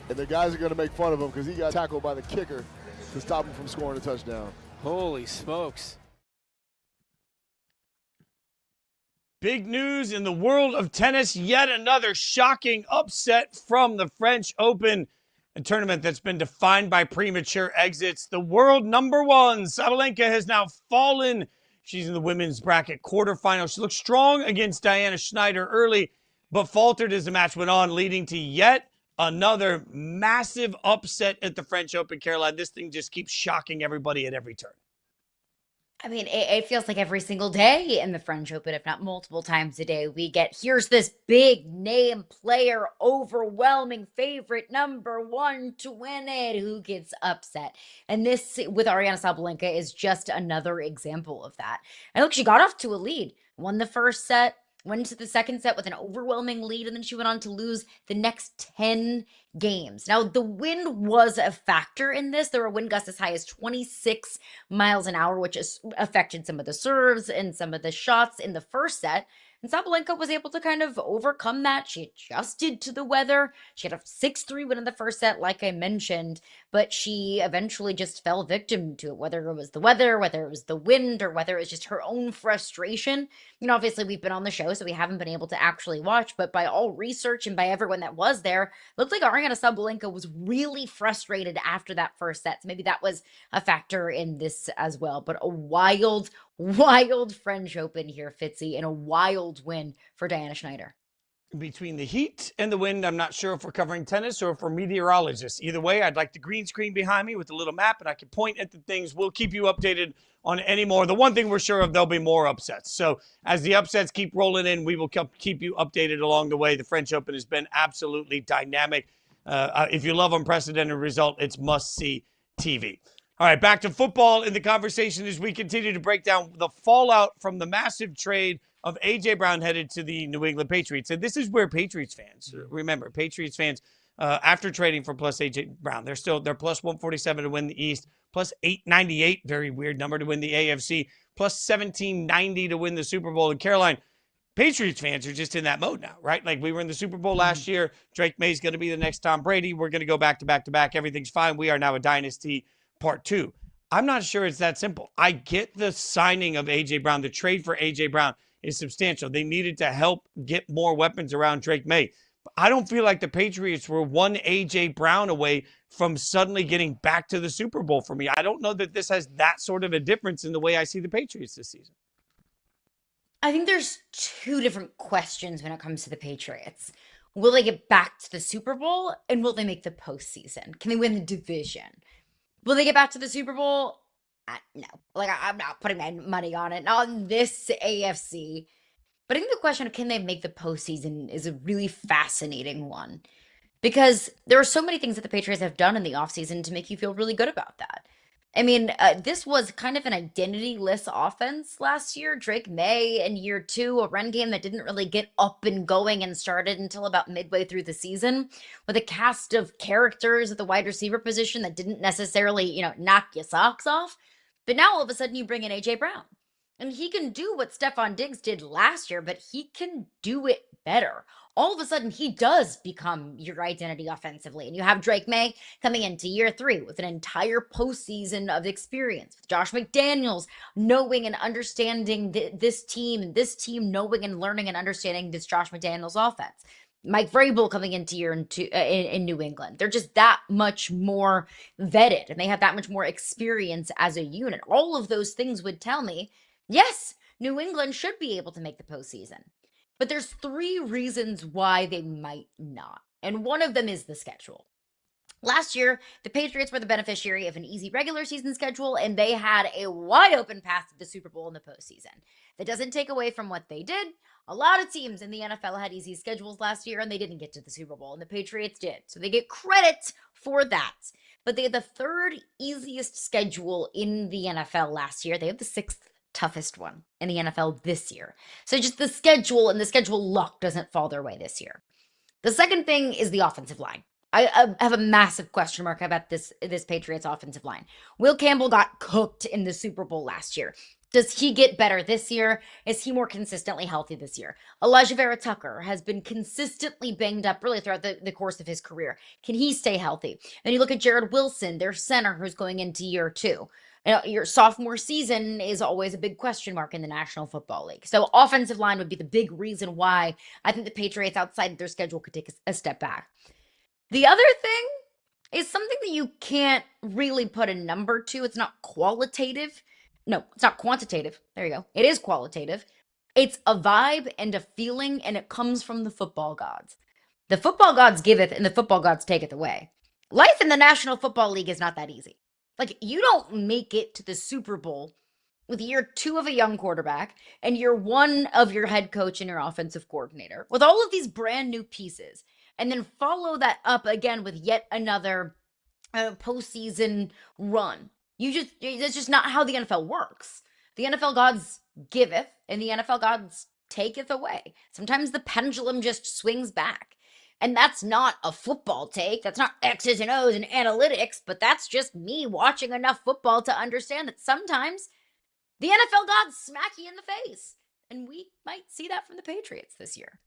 And the guys are going to make fun of him because he got tackled by the kicker to stop him from scoring a touchdown. Holy smokes. Big news in the world of tennis. Yet another shocking upset from the French Open, a tournament that's been defined by premature exits. The world number one, Sabalenka, has now fallen. She's in the women's bracket quarterfinal. She looked strong against Diana Schneider early, but faltered as the match went on, leading to yet another massive upset at the French Open. Caroline, this thing just keeps shocking everybody at every turn. I mean, it feels like every single day in the French Open, if not multiple times a day, we get, here's this big name player, overwhelming favorite, number one to win it, who gets upset. And this, with Ariana Sabalenka, is just another example of that. And look, she got off to a lead, won the first set, went into the second set with an overwhelming lead, and then she went on to lose the next 10 games. Now, the wind was a factor in this. There were wind gusts as high as 26 miles an hour, which has affected some of the serves and some of the shots in the first set. And Sabalenka was able to kind of overcome that. She adjusted to the weather. She had a 6-3 win in the first set, like I mentioned, but she eventually just fell victim to it, whether it was the weather, whether it was the wind, or whether it was just her own frustration. You know, obviously we've been on the show, so we haven't been able to actually watch, but by all research and by everyone that was there, it looked like Ariana Sabalenka was really frustrated after that first set. So maybe that was a factor in this as well. But a wild French Open here, Fitzy, and a wild win for Diana Schneider. Between the heat and the wind, I'm not sure if we're covering tennis or if we're meteorologists. Either way, I'd like the green screen behind me with a little map, and I can point at the things. We'll keep you updated on any more. The one thing we're sure of, there'll be more upsets. So as the upsets keep rolling in, we will keep you updated along the way. The French Open has been absolutely dynamic. If you love unprecedented result, it's must-see TV. All right, back to football in the conversation as we continue to break down the fallout from the massive trade of A.J. Brown headed to the New England Patriots. And this is where Patriots fans, remember, Patriots fans, after trading for plus A.J. Brown, they're plus 147 to win the East, plus 898, very weird number, to win the AFC, plus 1790 to win the Super Bowl. And Caroline, Patriots fans are just in that mode now, right? Like, we were in the Super Bowl last year. Drake May's going to be the next Tom Brady. We're going to go back to back to back. Everything's fine. We are now a dynasty. Part two. I'm not sure it's that simple. I get the signing of A.J. Brown. The trade for A.J. Brown is substantial. They needed to help get more weapons around Drake May. But I don't feel like the Patriots were one A.J. Brown away from suddenly getting back to the Super Bowl for me. I don't know that this has that sort of a difference in the way I see the Patriots this season. I think there's two different questions when it comes to the Patriots. Will they get back to the Super Bowl, and will they make the postseason? Can they win the division? Will they get back to the Super Bowl? No. Like, I'm not putting my money on it. Not on this AFC. But I think the question of can they make the postseason is a really fascinating one. Because there are so many things that the Patriots have done in the offseason to make you feel really good about that. I mean, this was kind of an identity-less offense last year. Drake May in year two, a run game that didn't really get up and going and started until about midway through the season, with a cast of characters at the wide receiver position that didn't necessarily, knock your socks off. But now all of a sudden you bring in A.J. Brown. And he can do what Stephon Diggs did last year, but he can do it better. All of a sudden, he does become your identity offensively. And you have Drake May coming into year three with an entire postseason of experience. With Josh McDaniels knowing and understanding this team, and this team knowing and learning and understanding this Josh McDaniels offense. Mike Vrabel coming into year in New England. They're just that much more vetted, and they have that much more experience as a unit. All of those things would tell me, yes, New England should be able to make the postseason. But there's three reasons why they might not. And one of them is the schedule. Last year, the Patriots were the beneficiary of an easy regular season schedule, and they had a wide open path to the Super Bowl in the postseason. That doesn't take away from what they did. A lot of teams in the NFL had easy schedules last year, and they didn't get to the Super Bowl, and the Patriots did. So they get credit for that. But they had the third easiest schedule in the NFL last year. They have the sixth toughest one in the NFL this year. So just the schedule and the schedule luck doesn't fall their way this year. The second thing is the offensive line. I have a massive question mark about this Patriots offensive line. Will Campbell got cooked in the Super Bowl last year. Does he get better this year? Is he more consistently healthy this year? Elijah Vera Tucker has been consistently banged up really throughout the course of his career. Can he stay healthy? Then you look at Jared Wilson, their center, who's going into year 2. Your sophomore season is always a big question mark in the National Football League. So offensive line would be the big reason why I think the Patriots outside their schedule could take a step back. The other thing is something that you can't really put a number to. It's not qualitative. No, it's not quantitative. There you go. It is qualitative. It's a vibe and a feeling, and it comes from the football gods. The football gods giveth, and the football gods taketh away. Life in the National Football League is not that easy. Like, you don't make it to the Super Bowl with year 2 of a young quarterback and year 1 of your head coach and your offensive coordinator, with all of these brand new pieces, and then follow that up again with yet another postseason run. That's just not how the NFL works. The NFL gods giveth, and the NFL gods taketh away. Sometimes the pendulum just swings back. And that's not a football take. That's not X's and O's and analytics, but that's just me watching enough football to understand that sometimes the NFL gods smack you in the face. And we might see that from the Patriots this year.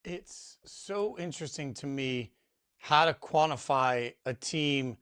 It's so interesting to me how to quantify a team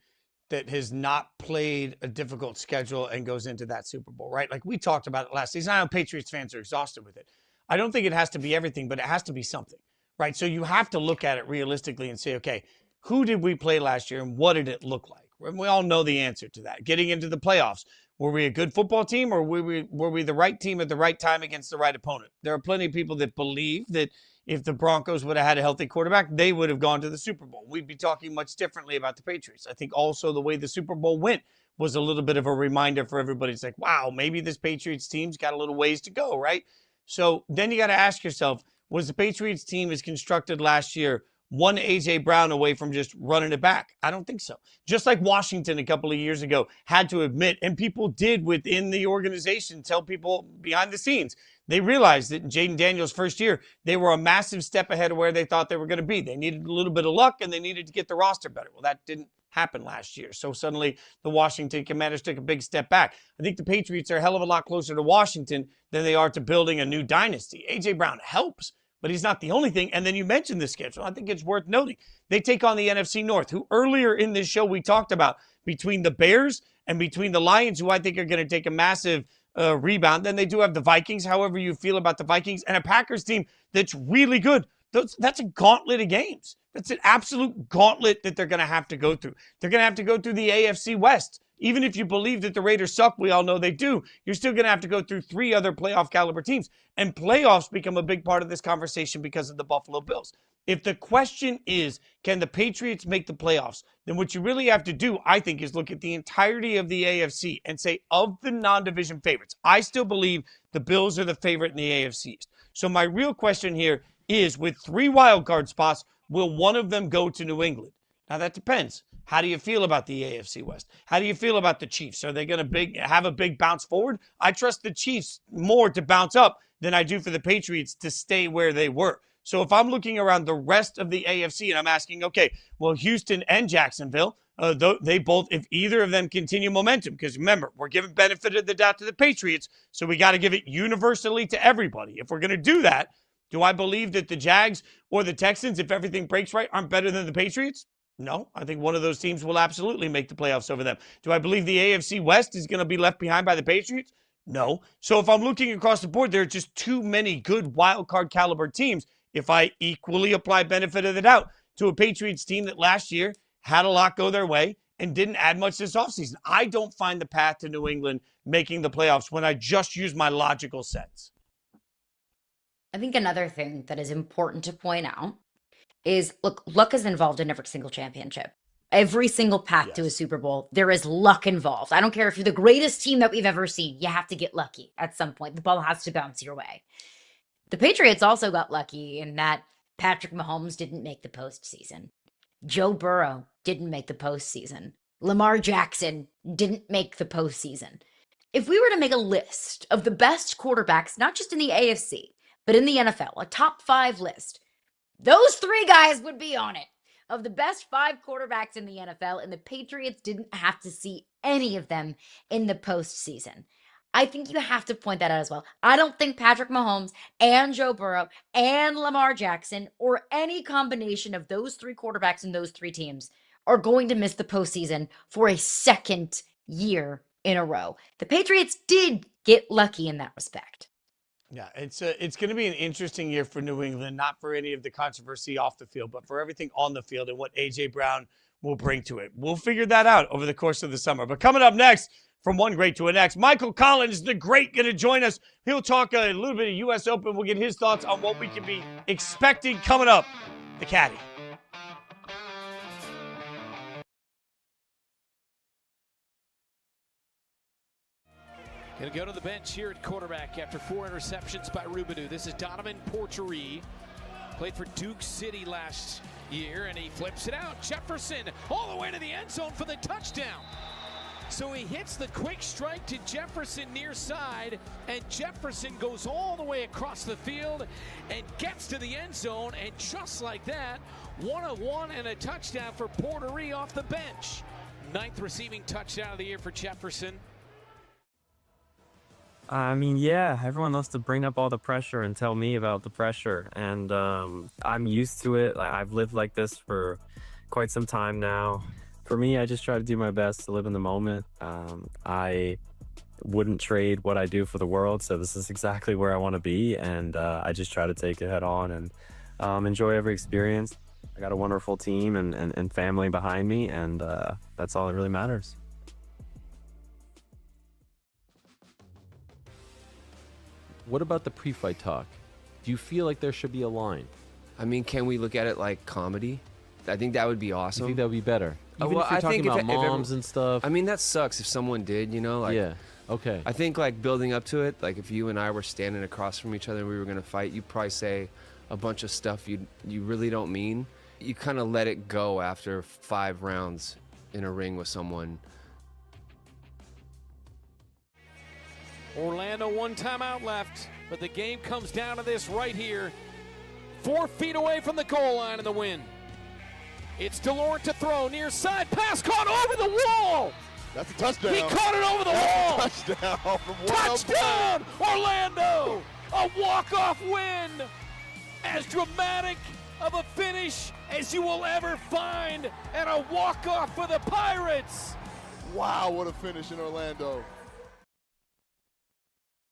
that has not played a difficult schedule and goes into that Super Bowl, right? Like we talked about it last season. I know Patriots fans are exhausted with it. I don't think it has to be everything, but it has to be something, right? So you have to look at it realistically and say, okay, who did we play last year and what did it look like? And we all know the answer to that. Getting into the playoffs, were we a good football team or were we the right team at the right time against the right opponent? There are plenty of people that believe that if the Broncos would have had a healthy quarterback, they would have gone to the Super Bowl. We'd be talking much differently about the Patriots. I think also the way the Super Bowl went was a little bit of a reminder for everybody. It's like, wow, maybe this Patriots team's got a little ways to go, right? So then you got to ask yourself, was the Patriots team as constructed last year one A.J. Brown away from just running it back? I don't think so. Just like Washington a couple of years ago had to admit, and people did within the organization tell people behind the scenes, they realized that in Jaden Daniels' first year, they were a massive step ahead of where they thought they were going to be. They needed a little bit of luck, and they needed to get the roster better. Well, that didn't happen last year. So suddenly the Washington Commanders took a big step back. I think the Patriots are a hell of a lot closer to Washington than they are to building a new dynasty. A.J. Brown helps, but he's not the only thing. And then you mentioned the schedule. I think it's worth noting. They take on the NFC North, who earlier in this show we talked about between the Bears and between the Lions, who I think are going to take a massive rebound. Then they do have the Vikings, however you feel about the Vikings, and a Packers team that's really good. That's a gauntlet of games. That's an absolute gauntlet that they're going to have to go through. They're going to have to go through the AFC West. Even if you believe that the Raiders suck, we all know they do, you're still going to have to go through 3 other playoff caliber teams. And playoffs become a big part of this conversation because of the Buffalo Bills. If the question is, can the Patriots make the playoffs, then what you really have to do, I think, is look at the entirety of the AFC and say, of the non-division favorites, I still believe the Bills are the favorite in the AFC East. So my real question here is, with 3 wild card spots, will one of them go to New England? Now, that depends. How do you feel about the AFC West? How do you feel about the Chiefs? Are they going to have a big bounce forward? I trust the Chiefs more to bounce up than I do for the Patriots to stay where they were. So if I'm looking around the rest of the AFC and I'm asking, okay, well, Houston and Jacksonville, they both, if either of them continue momentum, because remember, we're giving benefit of the doubt to the Patriots, so we got to give it universally to everybody. If we're going to do that, do I believe that the Jags or the Texans, if everything breaks right, aren't better than the Patriots? No, I think one of those teams will absolutely make the playoffs over them. Do I believe the AFC West is going to be left behind by the Patriots? No. So if I'm looking across the board, there are just too many good wild card caliber teams. If I equally apply benefit of the doubt to a Patriots team that last year had a lot go their way and didn't add much this offseason, I don't find the path to New England making the playoffs when I just use my logical sense. I think another thing that is important to point out is, look, luck is involved in every single championship. Every single path to a Super Bowl, there is luck involved. I don't care if you're the greatest team that we've ever seen. You have to get lucky at some point. The ball has to bounce your way. The Patriots also got lucky in that Patrick Mahomes didn't make the postseason. Joe Burrow didn't make the postseason. Lamar Jackson didn't make the postseason. If we were to make a list of the best quarterbacks, not just in the AFC, but in the NFL, a top 5 list, those 3 guys would be on it. of the best 5 quarterbacks in the NFL, and the Patriots didn't have to see any of them in the postseason. I think you have to point that out as well. I don't think Patrick Mahomes and Joe Burrow and Lamar Jackson, or any combination of those 3 quarterbacks in those 3 teams, are going to miss the postseason for a second year in a row. The Patriots did get lucky in that respect. Yeah, it's going to be an interesting year for New England, not for any of the controversy off the field, but for everything on the field and what A.J. Brown will bring to it. We'll figure that out over the course of the summer. But coming up next, from one great to the next, Michael Collins, the great, going to join us. He'll talk a little bit of U.S. Open. We'll get his thoughts on what we can be expecting coming up. The Caddy. Going to go to the bench here at quarterback after 4 interceptions by Rubinu. This is Donovan Porchery. Played for Duke City last year, and he flips it out. Jefferson all the way to the end zone for the touchdown. So he hits the quick strike to Jefferson near side, and Jefferson goes all the way across the field and gets to the end zone, and just like that, 1-of-1 and a touchdown for Porchery off the bench. 9th receiving touchdown of the year for Jefferson. I mean, yeah, everyone loves to bring up all the pressure and tell me about the pressure. And I'm used to it. I've lived like this for quite some time now. For me, I just try to do my best to live in the moment. I wouldn't trade what I do for the world. So this is exactly where I want to be. And I just try to take it head on and enjoy every experience. I got a wonderful team and family behind me. And that's all that really matters. What about the pre-fight talk? Do you feel like there should be a line? I mean, can we look at it like comedy? I think that would be awesome. You think that would be better? Even well, if you're talking about moms everyone, and stuff. I mean, that sucks if someone did, you know? Like, yeah, okay. I think, like, building up to it, like, if you and I were standing across from each other and we were going to fight, you'd probably say a bunch of stuff you really don't mean. You kind of let it go after 5 rounds in a ring with someone. Orlando, 1 timeout left, but the game comes down to this right here. 4 feet away from the goal line in the win. It's DeLorme to throw, near side, pass caught over the wall. That's a touchdown. He caught it over the wall. Touchdown from Touchdown, Orlando. A walk-off win. As dramatic of a finish as you will ever find, and a walk-off for the Pirates. Wow, what a finish in Orlando.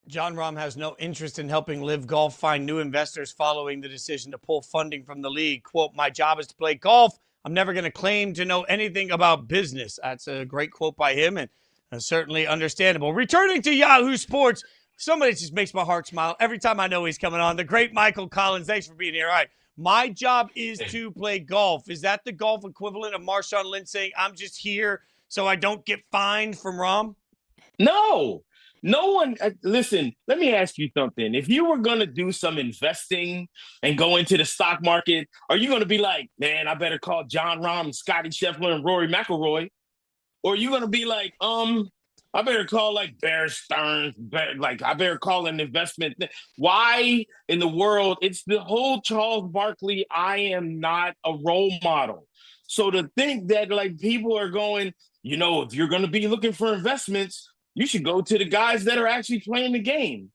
Jon Rahm has no interest in helping Live Golf find new investors following the decision to pull funding from the league. Quote, "My job is to play golf. I'm never going to claim to know anything about business." That's a great quote by him, and certainly understandable. Returning to Yahoo Sports, somebody just makes my heart smile every time I know he's coming on. The great Michael Collins. Thanks for being here. All right. My job is to play golf. Is that the golf equivalent of Marshawn Lynch saying, "I'm just here so I don't get fined" from Rahm? No. No one, listen, let me ask you something. If you were going to do some investing and go into the stock market, are you going to be like, man, I better call Jon Rahm, Scotty Scheffler, and Rory McIlroy? Or are you going to be like, I better call like Bear Stearns, like I better call an investment. Why in the world? It's the whole Charles Barkley, I am not a role model. So to think that like people are going, you know, if you're going to be looking for investments, you should go to the guys that are actually playing the game.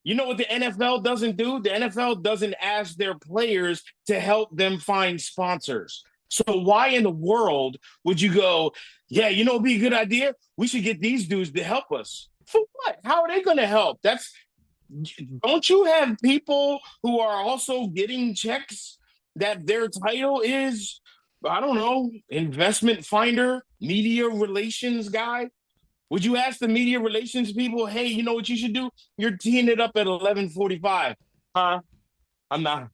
You know what the NFL doesn't do? The NFL doesn't ask their players to help them find sponsors. So why in the world would you go, yeah, you know, it'd be a good idea. We should get these dudes to help us. For what? How are they going to help? Don't you have people who are also getting checks that their title is, I don't know, investment finder, media relations guy? Would you ask the media relations people, hey, you know what you should do? You're teeing it up at 11:45. Huh? I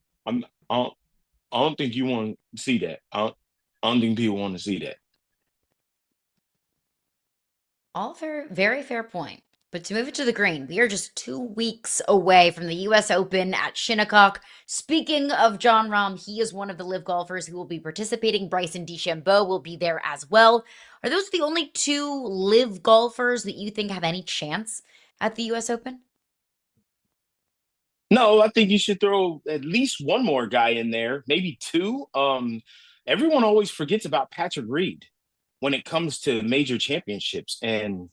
don't think you want to see that. I don't think people want to see that. All fair, very fair point. But to move it to the green, we are just 2 weeks away from the U.S. Open at Shinnecock. Speaking of Jon Rahm, he is one of the live golfers who will be participating. Bryson DeChambeau will be there as well. Are those the only 2 live golfers that you think have any chance at the U.S. Open? No, I think you should throw at least one more guy in there, maybe 2. everyone always forgets about Patrick Reed when it comes to major championships. And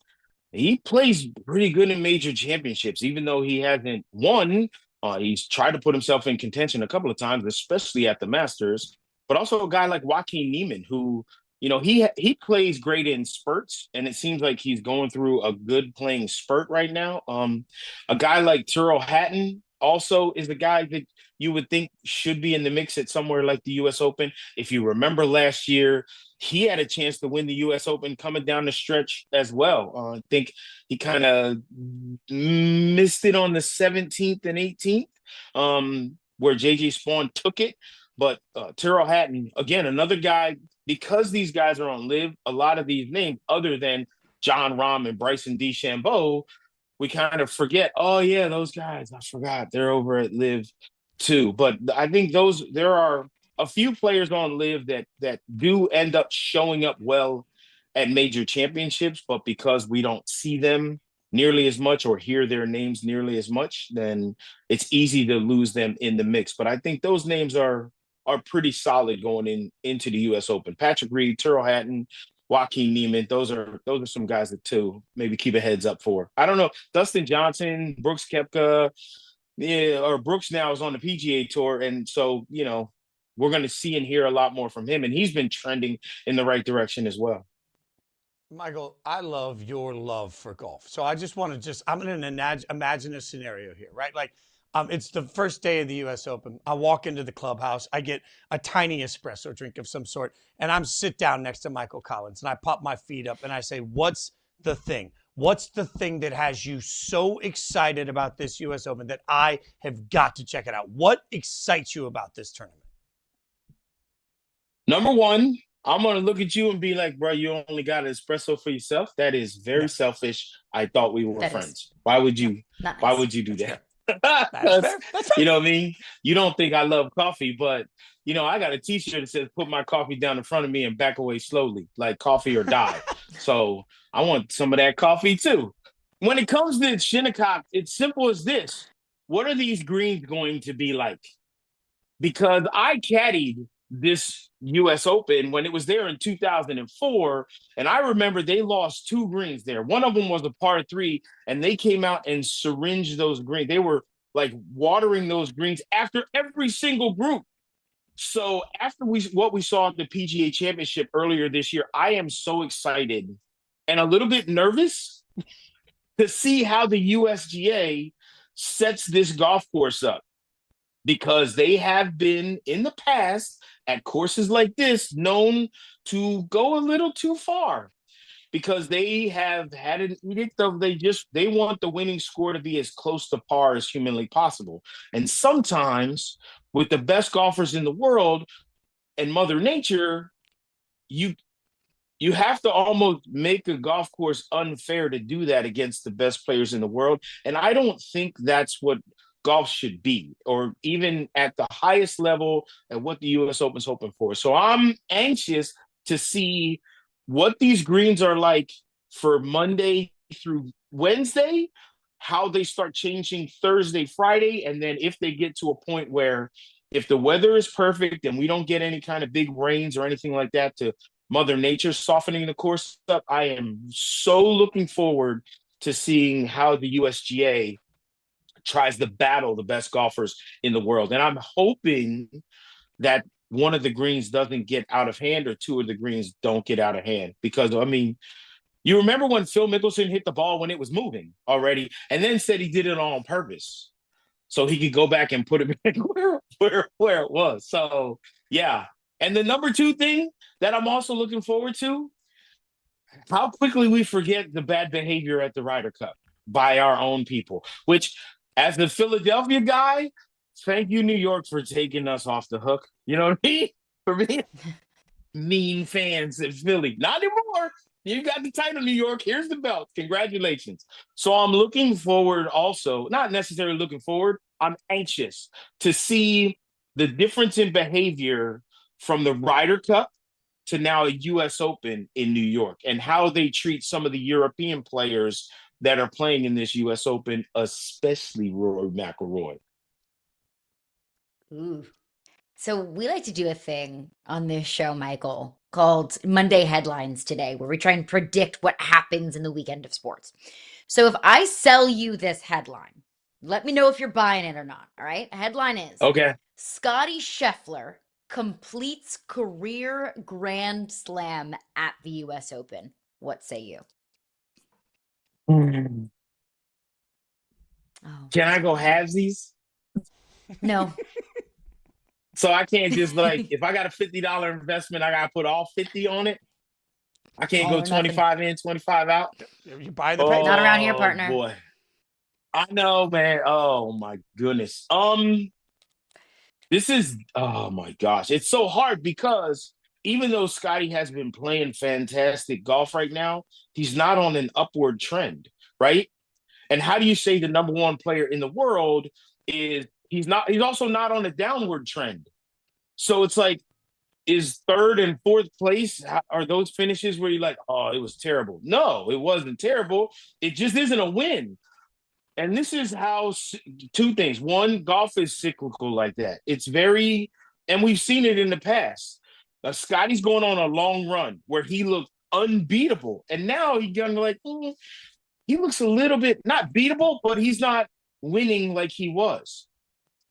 he plays pretty good in major championships, even though he hasn't won. He's tried to put himself in contention a couple of times, especially at the Masters. But also a guy like Joaquin Niemann, who, he plays great in spurts, and it seems like he's going through a good playing spurt right now. A guy like Tyrrell Hatton also is the guy that you would think should be in the mix at somewhere like the U.S. Open. If you remember last year, he had a chance to win the U.S. Open coming down the stretch as well. I think he kind of missed it on the 17th and 18th, where J.J. Spawn took it. But Tyrrell Hatton, again, another guy, because these guys are on LIV, a lot of these names, other than John Rahm and Bryson DeChambeau, we kind of forget, oh, yeah, those guys, I forgot, they're over at LIV too. But I think there are a few players on LIV that do end up showing up well at major championships, but because we don't see them nearly as much or hear their names nearly as much, then it's easy to lose them in the mix. But I think those names are pretty solid going into the U.S. Open. Patrick Reed, Tyrrell Hatton, Joaquin Niemann, those are some guys that too maybe keep a heads up for. I don't know, Dustin Johnson, Brooks Koepka, or Brooks now is on the PGA Tour, and so we're going to see and hear a lot more from him, and he's been trending in the right direction as well. Michael, I love your love for golf. So I just want to I'm going to imagine a scenario here, right? Like, it's the first day of the U.S. Open. I walk into the clubhouse. I get a tiny espresso drink of some sort, and I'm sit down next to Michael Collins, and I pop my feet up, and I say, what's the thing? What's the thing that has you so excited about this U.S. Open that I have got to check it out? What excites you about this tournament? Number one, I'm going to look at you and be like, bro, you only got an espresso for yourself? That is very selfish. I thought we were friends. Why would you do that? That's fair. You know what I mean? You don't think I love coffee, but I got a t-shirt that says put my coffee down in front of me and back away slowly, like coffee or die. So I want some of that coffee too. When it comes to Shinnecock, it's simple as this. What are these greens going to be like? Because I caddied this U.S. Open when it was there in 2004, and I remember they lost 2 greens there. One of them was a par 3, and they came out and syringed those greens. They were like watering those greens after every single group. So after what we saw at the PGA Championship earlier this year, I am so excited and a little bit nervous to see how the USGA sets this golf course up, because they have been in the past at courses like this known to go a little too far, because they have had an edict of they want the winning score to be as close to par as humanly possible. And sometimes with the best golfers in the world and Mother Nature, you have to almost make a golf course unfair to do that against the best players in the world. And I don't think that's what golf should be, or even at the highest level and what the U.S. Open's hoping for. So I'm anxious to see what these greens are like for Monday through Wednesday, how they start changing Thursday, Friday, and then if they get to a point where if the weather is perfect and we don't get any kind of big rains or anything like that to Mother Nature softening the course up, I am so looking forward to seeing how the USGA tries to battle the best golfers in the world. And I'm hoping that one of the greens doesn't get out of hand, or 2 of the greens don't get out of hand. Because, I mean, you remember when Phil Mickelson hit the ball when it was moving already, and then said he did it on purpose so he could go back and put it back where it was. So, yeah. And the number 2 thing that I'm also looking forward to, how quickly we forget the bad behavior at the Ryder Cup by our own people, which, as the Philadelphia guy, thank you, New York, for taking us off the hook. You know what I mean? For me, mean fans in Philly. Not anymore. You got the title, New York. Here's the belt. Congratulations. So I'm looking forward also, not necessarily looking forward, I'm anxious to see the difference in behavior from the Ryder Cup to now a U.S. Open in New York, and how they treat some of the European players that are playing in this U.S. Open, especially Rory McIlroy. Ooh. So we like to do a thing on this show, Michael, called Monday Headlines Today, where we try and predict what happens in the weekend of sports. So if I sell you this headline, let me know if you're buying it or not. All right. Headline is Okay. Scotty Scheffler completes career Grand Slam at the US Open. What say you? Can I go halvesies? No. So I can't just like, if I got a $50 investment, I gotta put all 50 on it. I can't All go or nothing. 25 in, 25 out. You buy the paper. Not around here, partner. Boy. I know, man. Oh my goodness. This is, oh my gosh. It's so hard because even though Scotty has been playing fantastic golf right now, he's not on an upward trend, right? And how do you say the number one player in the world is he's also not on a downward trend? So it's like, is third and fourth place, are those finishes where you're like, oh, it was terrible? No, it wasn't terrible. It just isn't a win. And this is how two things. One, golf is cyclical like that. It's very, and we've seen it in the past. Scotty's going on a long run where he looked unbeatable. And now he's going to like, he looks a little bit not beatable, but he's not winning like he was.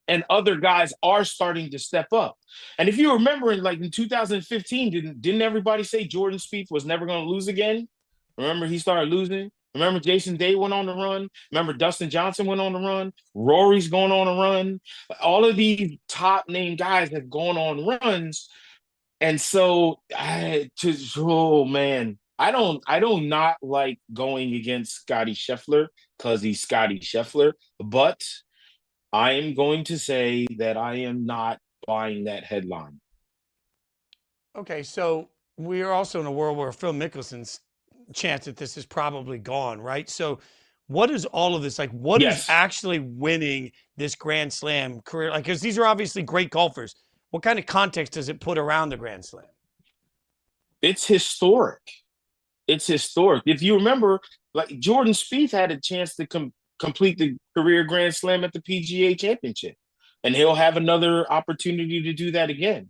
And other guys are starting to step up. And if you remember, like in 2015, didn't everybody say Jordan Spieth was never going to lose again? Remember, he started losing. Remember, Jason Day went on the run. Remember, Dustin Johnson went on the run. Rory's going on a run. All of these top name guys have gone on runs. And so, oh man, I don't not like going against Scotty Scheffler because he's Scotty Scheffler, but I am going to say that I am not buying that headline. Okay, so we are also in a world where Phil Mickelson's chance at this is probably gone, right? So what is all of this like? What is actually winning this Grand Slam career? Like, because these are obviously great golfers. What kind of context does it put around the Grand Slam? It's historic. It's historic. If you remember, like Jordan Spieth had a chance to complete the career Grand Slam at the PGA Championship, and he'll have another opportunity to do that again.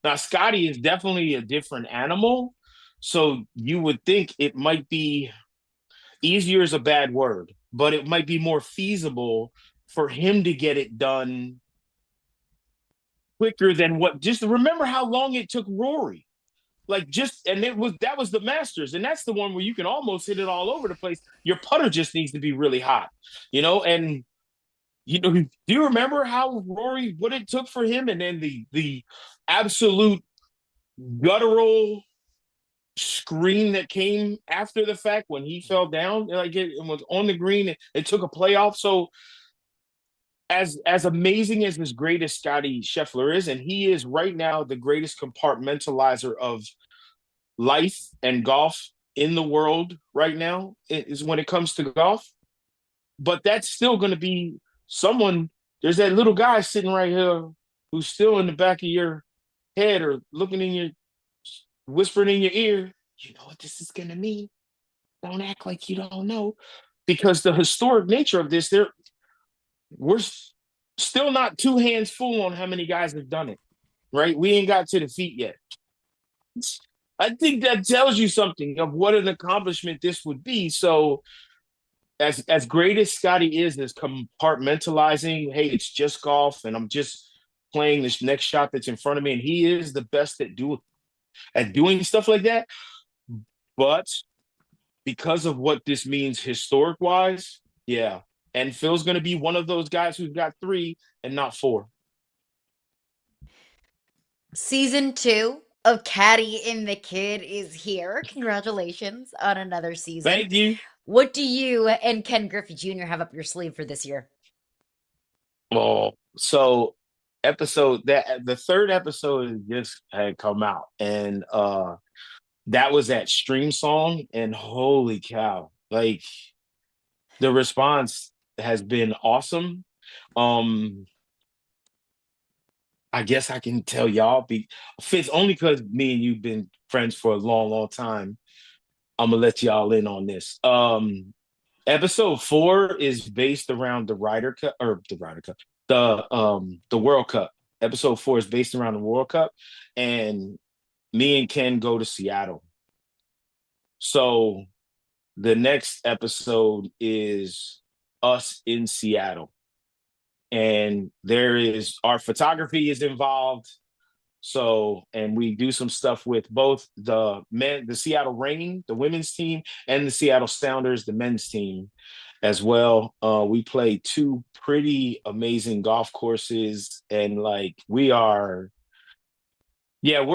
Now, Scotty is definitely a different animal, so you would think it might be easier is a bad word, but it might be more feasible for him to get it done quicker than what. Just remember how long it took Rory. That was the Masters, and that's the one where you can almost hit it all over the place. Your putter just needs to be really hot, and do you remember how Rory, what it took for him, and then the absolute guttural scream that came after the fact when he fell down, like it was on the green, it took a playoff. So as amazing as greatest Scotty Scheffler is, and he is right now the greatest compartmentalizer of life and golf in the world right now, is when it comes to golf. But that's still going to be someone. There's that little guy sitting right here who's still in the back of your head or whispering in your ear, you know what this is going to mean? Don't act like you don't know. Because the historic nature of this, we're still not two hands full on how many guys have done it, right? We ain't got to the feet yet. I think that tells you something of what an accomplishment this would be. So as great as Scotty is compartmentalizing, hey, it's just golf and I'm just playing this next shot that's in front of me, and he is the best at doing stuff like that. But because of what this means historic-wise, yeah. And Phil's going to be one of those guys who's got 3 and not 4. Season 2 of Caddy and the Kid is here. Congratulations on another season. Thank you. What do you and Ken Griffey Jr. have up your sleeve for this year? Oh, so the third episode just had come out, and that was that Stream Song, and holy cow, like the response has been awesome. I guess I can tell y'all, Fitz, only because me and you've been friends for a long, long time. I'm gonna let y'all in on this. Episode 4 is based around the World Cup. episode 4 is based around the World Cup, and me and Ken go to Seattle. So the next episode is us in Seattle. And our photography is involved. So, and we do some stuff with both the Seattle Reign, the women's team, and the Seattle Sounders, the men's team as well. We play 2 pretty amazing golf courses, and we're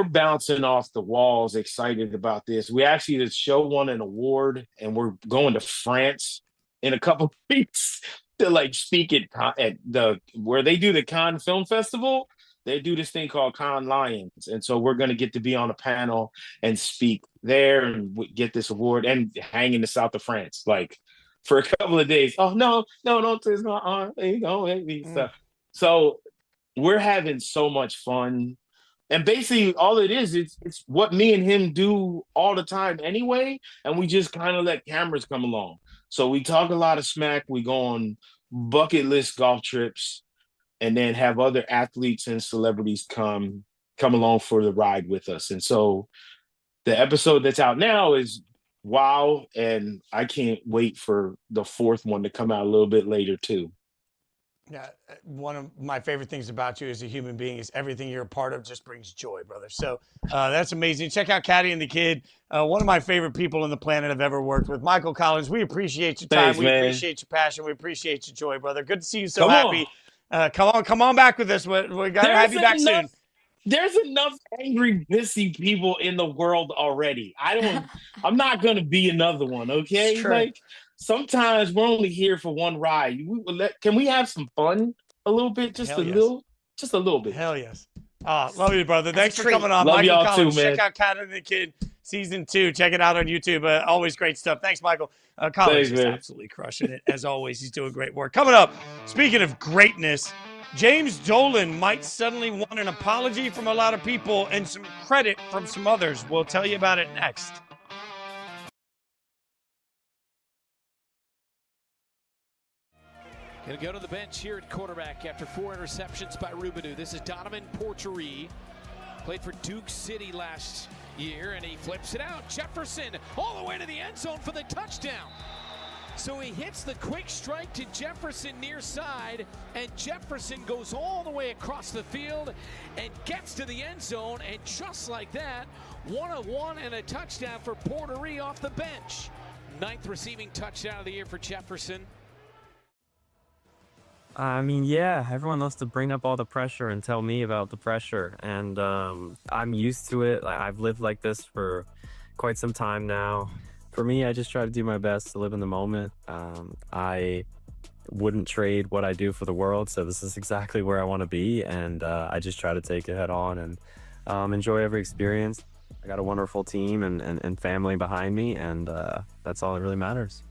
bouncing off the walls, excited about this. The show won an award, and we're going to France in a couple of weeks to speak at where they do the Cannes Film Festival. They do this thing called Cannes Lions, and so we're going to get to be on a panel and speak there and get this award and hang in the south of France for a couple of days. Oh no, don't twist my arm. There you go, stuff. So we're having so much fun. And basically all it is, it's what me and him do all the time anyway. And we just kind of let cameras come along. So we talk a lot of smack. We go on bucket list golf trips and then have other athletes and celebrities come along for the ride with us. And so the episode that's out now is wow. And I can't wait for the 4th one to come out a little bit later too. Yeah, one of my favorite things about you as a human being is everything you're a part of just brings joy, brother. So that's amazing. Check out Caddy and the Kid. One of my favorite people on the planet I've ever worked with. Michael Collins, we appreciate your time. Thanks, we man. appreciate your passion. We appreciate your joy, brother. Good to see you so Come happy. Come on back with us. We got to have you back soon. There's enough angry, pissy people in the world already. I'm not going to be another one, okay? Sometimes we're only here for one ride. Can we have some fun a little bit? Just a little bit. Hell yes. Love you, brother. Thanks for coming on. Love Michael y'all Collins. too, man. Check out Cat and the Kid season 2. Check it out on YouTube. Always great stuff. Thanks, Michael. Collins is absolutely crushing it. As always, he's doing great work. Coming up, speaking of greatness, James Dolan might suddenly want an apology from a lot of people and some credit from some others. We'll tell you about it next. Going to go to the bench here at quarterback after 4 interceptions by Rubinu. This is Donovan Porchery. Played for Duke City last year, and he flips it out. Jefferson all the way to the end zone for the touchdown. So he hits the quick strike to Jefferson near side, and Jefferson goes all the way across the field and gets to the end zone, and just like that, 1-of-1 and a touchdown for Porchery off the bench. 9th receiving touchdown of the year for Jefferson. I mean, yeah, everyone loves to bring up all the pressure and tell me about the pressure. And I'm used to it. I've lived like this for quite some time now. For me, I just try to do my best to live in the moment. I wouldn't trade what I do for the world. So this is exactly where I want to be. And I just try to take it head on and enjoy every experience. I got a wonderful team and family behind me. And that's all that really matters.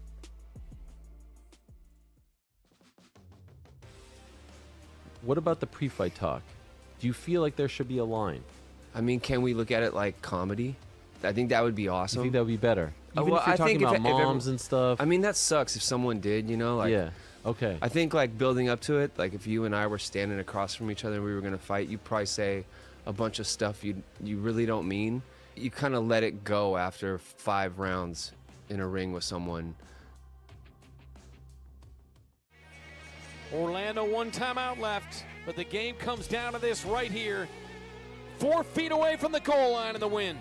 What about the pre-fight talk? Do you feel like there should be a line? I mean, can we look at it like comedy? I think that would be awesome. You think that would be better? Even well, if you're I talking think about moms and stuff. I mean, that sucks if someone did, yeah, okay. I think building up to it, if you and I were standing across from each other and we were going to fight, you'd probably say a bunch of stuff you really don't mean. You kind of let it go after 5 rounds in a ring with someone. Orlando, 1 timeout left, but the game comes down to this right here. 4 feet away from the goal line in the win.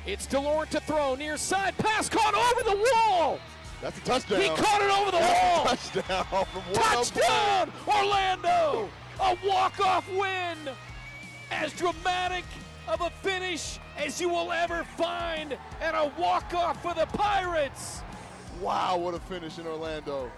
It's DeLorme to throw, near side, pass caught over the wall. That's a touchdown. He caught it over the wall. Touchdown from Touchdown, Orlando. A walk-off win. As dramatic of a finish as you will ever find, and a walk-off for the Pirates. Wow, what a finish in Orlando.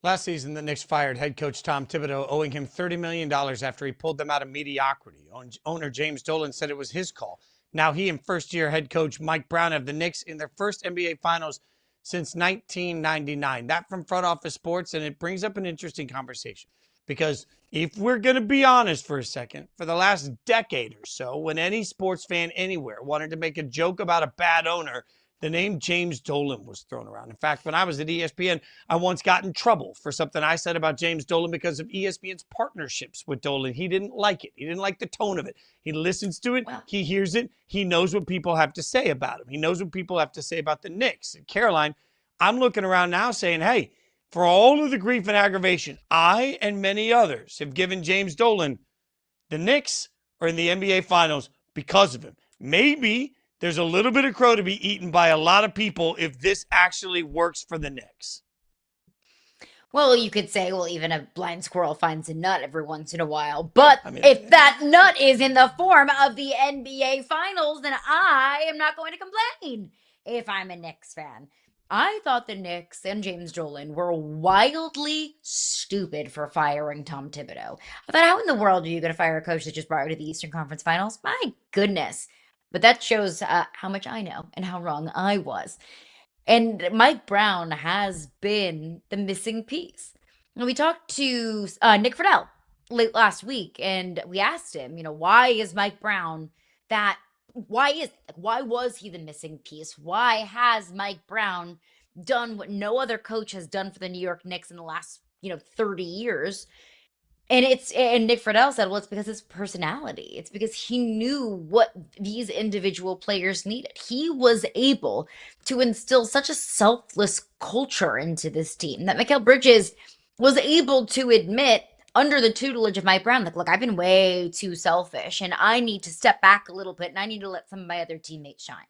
Last season, the Knicks fired head coach Tom Thibodeau, owing him $30 million after he pulled them out of mediocrity. Owner James Dolan said it was his call. Now he and first-year head coach Mike Brown have the Knicks in their first NBA Finals since 1999. That from Front Office Sports, and it brings up an interesting conversation. Because if we're going to be honest for a second, for the last decade or so, when any sports fan anywhere wanted to make a joke about a bad owner, the name James Dolan was thrown around. In fact, when I was at ESPN, I once got in trouble for something I said about James Dolan because of ESPN's partnerships with Dolan. He didn't like it. He didn't like the tone of it. He listens to it. He hears it. He knows what people have to say about him. He knows what people have to say about the Knicks. And Caroline, I'm looking around now saying, hey, for all of the grief and aggravation, I and many others have given James Dolan, the Knicks are in the NBA Finals because of him. Maybe there's a little bit of crow to be eaten by a lot of people if this actually works for the Knicks. Well, you could say, well, even a blind squirrel finds a nut every once in a while. But if that nut is in the form of the NBA Finals, then I am not going to complain if I'm a Knicks fan. I thought the Knicks and James Dolan were wildly stupid for firing Tom Thibodeau. I thought, how in the world are you going to fire a coach that just brought you to the Eastern Conference Finals? My goodness. But that shows how much I know and how wrong I was. And Mike Brown has been the missing piece. And we talked to Nick Friedel late last week, and we asked him, why is Mike Brown why was he the missing piece? Why has Mike Brown done what no other coach has done for the New York Knicks in the last, 30 years? And Nick Friedel said, well, it's because his personality. It's because he knew what these individual players needed. He was able to instill such a selfless culture into this team that Mikal Bridges was able to admit under the tutelage of Mike Brown, like, look, I've been way too selfish and I need to step back a little bit and I need to let some of my other teammates shine.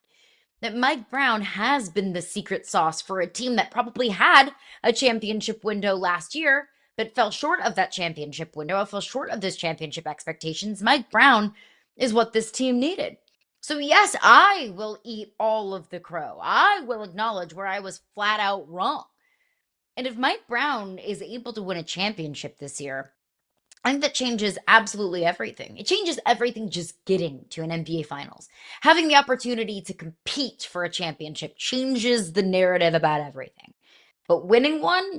That Mike Brown has been the secret sauce for a team that probably had a championship window last year, but fell short of that championship window, fell short of those championship expectations. Mike Brown is what this team needed. So yes, I will eat all of the crow. I will acknowledge where I was flat out wrong. And if Mike Brown is able to win a championship this year, I think that changes absolutely everything. It changes everything just getting to an NBA Finals. Having the opportunity to compete for a championship changes the narrative about everything. But winning one,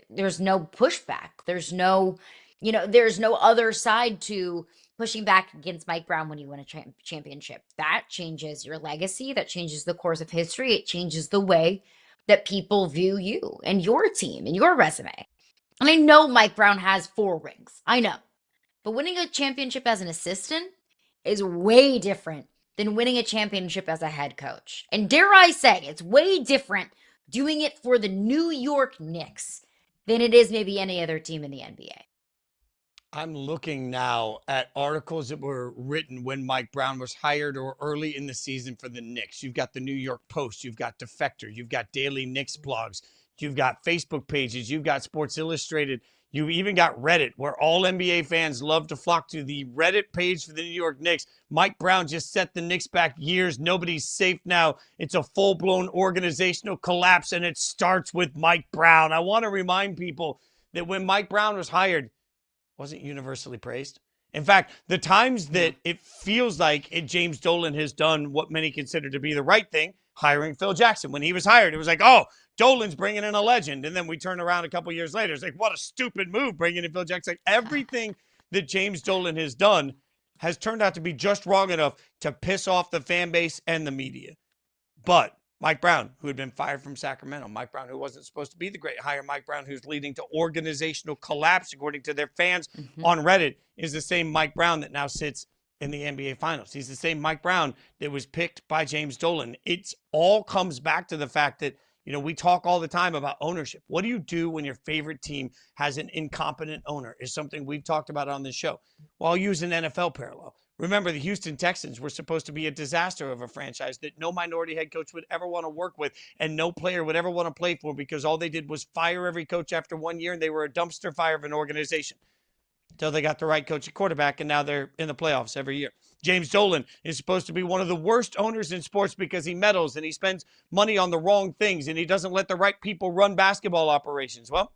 there's no pushback. There's no other side to pushing back against Mike Brown when you win a championship. That changes your legacy. That changes the course of history. It changes the way that people view you and your team and your resume. And I know Mike Brown has 4 rings. I know. But winning a championship as an assistant is way different than winning a championship as a head coach. And dare I say, it's way different doing it for the New York Knicks than it is maybe any other team in the NBA. I'm looking now at articles that were written when Mike Brown was hired or early in the season for the Knicks. You've got the New York Post, you've got Defector, you've got daily Knicks blogs, you've got Facebook pages, you've got Sports Illustrated, you've even got Reddit, where all NBA fans love to flock to. The Reddit page for the New York Knicks. Mike Brown just set the Knicks back years. Nobody's safe now. It's a full-blown organizational collapse, and it starts with Mike Brown. I want to remind people that when Mike Brown was hired, wasn't universally praised. In fact, the times that it feels like James Dolan has done what many consider to be the right thing, hiring Phil Jackson. When he was hired, it was like, oh, Dolan's bringing in a legend. And then we turn around a couple years later. It's like, what a stupid move bringing in Phil Jackson. Like, everything that James Dolan has done has turned out to be just wrong enough to piss off the fan base and the media. But Mike Brown, who had been fired from Sacramento, Mike Brown, who wasn't supposed to be the great hire, Mike Brown, who's leading to organizational collapse, according to their fans on Reddit, is the same Mike Brown that now sits in the NBA Finals. He's the same Mike Brown that was picked by James Dolan. It all comes back to the fact that, we talk all the time about ownership. What do you do when your favorite team has an incompetent owner? Is something we've talked about on this show. Well, I'll use an NFL parallel. Remember, the Houston Texans were supposed to be a disaster of a franchise that no minority head coach would ever want to work with and no player would ever want to play for, because all they did was fire every coach after 1 year, and they were a dumpster fire of an organization until they got the right coach at quarterback, and now they're in the playoffs every year. James Dolan is supposed to be one of the worst owners in sports because he meddles and he spends money on the wrong things and he doesn't let the right people run basketball operations. Well,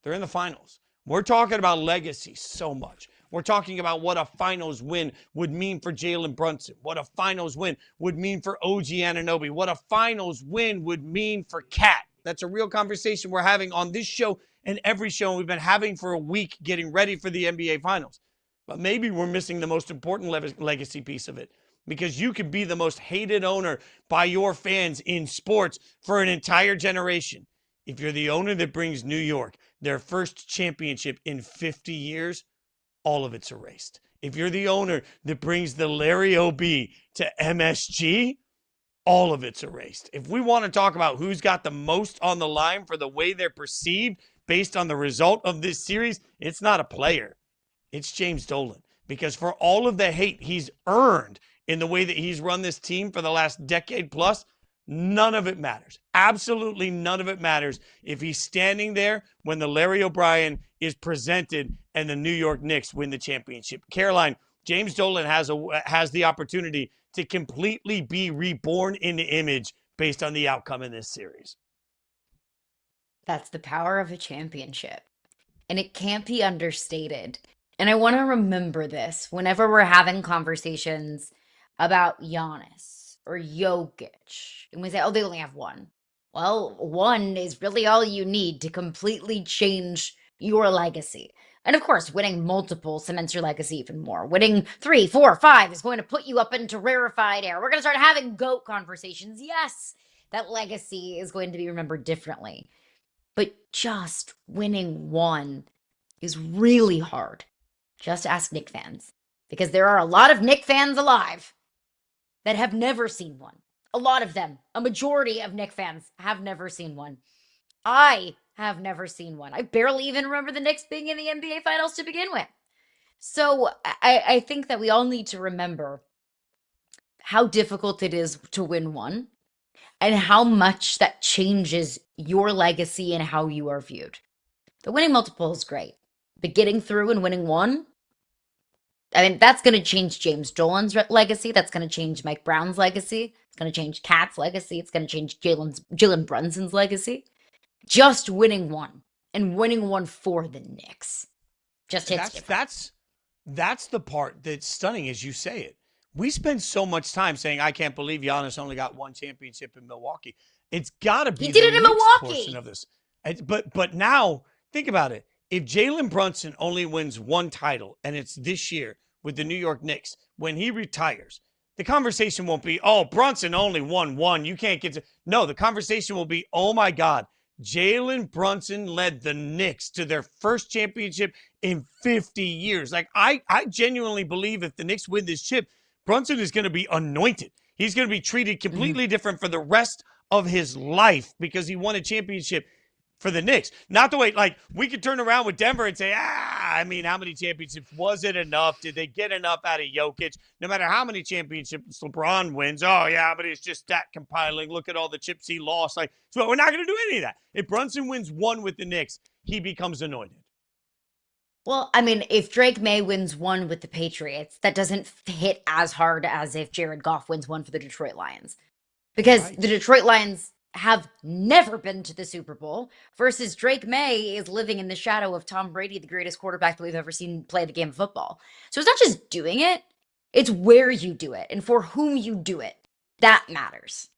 they're in the finals. We're talking about legacy so much. We're talking about what a finals win would mean for Jalen Brunson, what a finals win would mean for OG Anunoby, what a finals win would mean for Cat. That's a real conversation we're having on this show and every show we've been having for a week getting ready for the NBA Finals. But maybe we're missing the most important legacy piece of it. because you could be the most hated owner by your fans in sports for an entire generation. If you're the owner that brings New York their first championship in 50 years, all of it's erased. If you're the owner that brings the Larry O.B. to MSG, all of it's erased. If we want to talk about who's got the most on the line for the way they're perceived based on the result of this series, it's not a player. It's James Dolan. Because for all of the hate he's earned in the way that he's run this team for the last decade plus, none of it matters. Absolutely none of it matters if he's standing there when the Larry O'Brien is presented and the New York Knicks win the championship. Caroline, James Dolan has the opportunity to completely be reborn in the image based on the outcome in this series. That's the power of a championship. And it can't be understated. And I want to remember this whenever we're having conversations about Giannis or Jokic. And we say, oh, they only have one. Well, one is really all you need to completely change your legacy. And of course, winning multiple cements your legacy even more. Winning 3, 4, 5 is going to put you up into rarefied air. We're going to start having GOAT conversations. Yes, that legacy is going to be remembered differently. But just winning one is really hard. Just ask Knick fans. Because there are a lot of Knick fans alive that have never seen one. A lot of them. A majority of Knick fans have never seen one. I have never seen one. I barely even remember the Knicks being in the NBA Finals to begin with. So I think that we all need to remember how difficult it is to win one and how much that changes your legacy and how you are viewed. The winning multiple is great, but getting through and winning one, I mean, that's going to change James Dolan's legacy. That's going to change Mike Brown's legacy. It's going to change Cat's legacy. It's going to change Jalen Brunson's legacy. Just winning one and winning one for the Knicks just hits different. That's the part that's stunning as you say it. We spend so much time saying, I can't believe Giannis only got one championship in Milwaukee. It's got to be he did it in Milwaukee portion of this. But now, think about it. If Jalen Brunson only wins one title, and it's this year with the New York Knicks, when he retires, the conversation won't be, oh, Brunson only won one. You can't get to. No, the conversation will be, oh, my God, Jalen Brunson led the Knicks to their first championship in 50 years. Like, I genuinely believe if the Knicks win this chip, Brunson is going to be anointed. He's going to be treated completely different for the rest of his life because he won a championship for the Knicks. Not the way, like, we could turn around with Denver and say, I mean, how many championships? Was it enough? Did they get enough out of Jokic? No matter how many championships LeBron wins, oh, yeah, but it's just stat compiling. Look at all the chips he lost. Like, so we're not going to do any of that. If Brunson wins one with the Knicks, he becomes anointed. Well, I mean, if Drake May wins one with the Patriots, that doesn't hit as hard as if Jared Goff wins one for the Detroit Lions. Because the Detroit Lions have never been to the Super Bowl versus Drake May is living in the shadow of Tom Brady, the greatest quarterback that we've ever seen play the game of football. So it's not just doing it, it's where you do it and for whom you do it. That matters.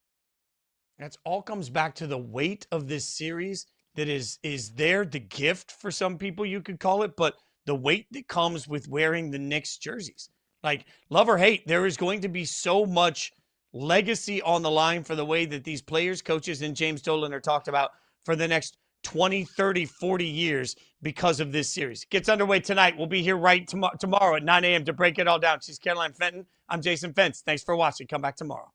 That's all comes back to the weight of this series that is there, the gift for some people you could call it, but the weight that comes with wearing the Knicks jerseys. Like, love or hate, there is going to be so much legacy on the line for the way that these players, coaches, and James Dolan are talked about for the next 20, 30, 40 years because of this series. It gets underway tonight. We'll be here right tomorrow at 9 a.m. to break it all down. She's Caroline Fenton. I'm Jason Fentz. Thanks for watching. Come back tomorrow.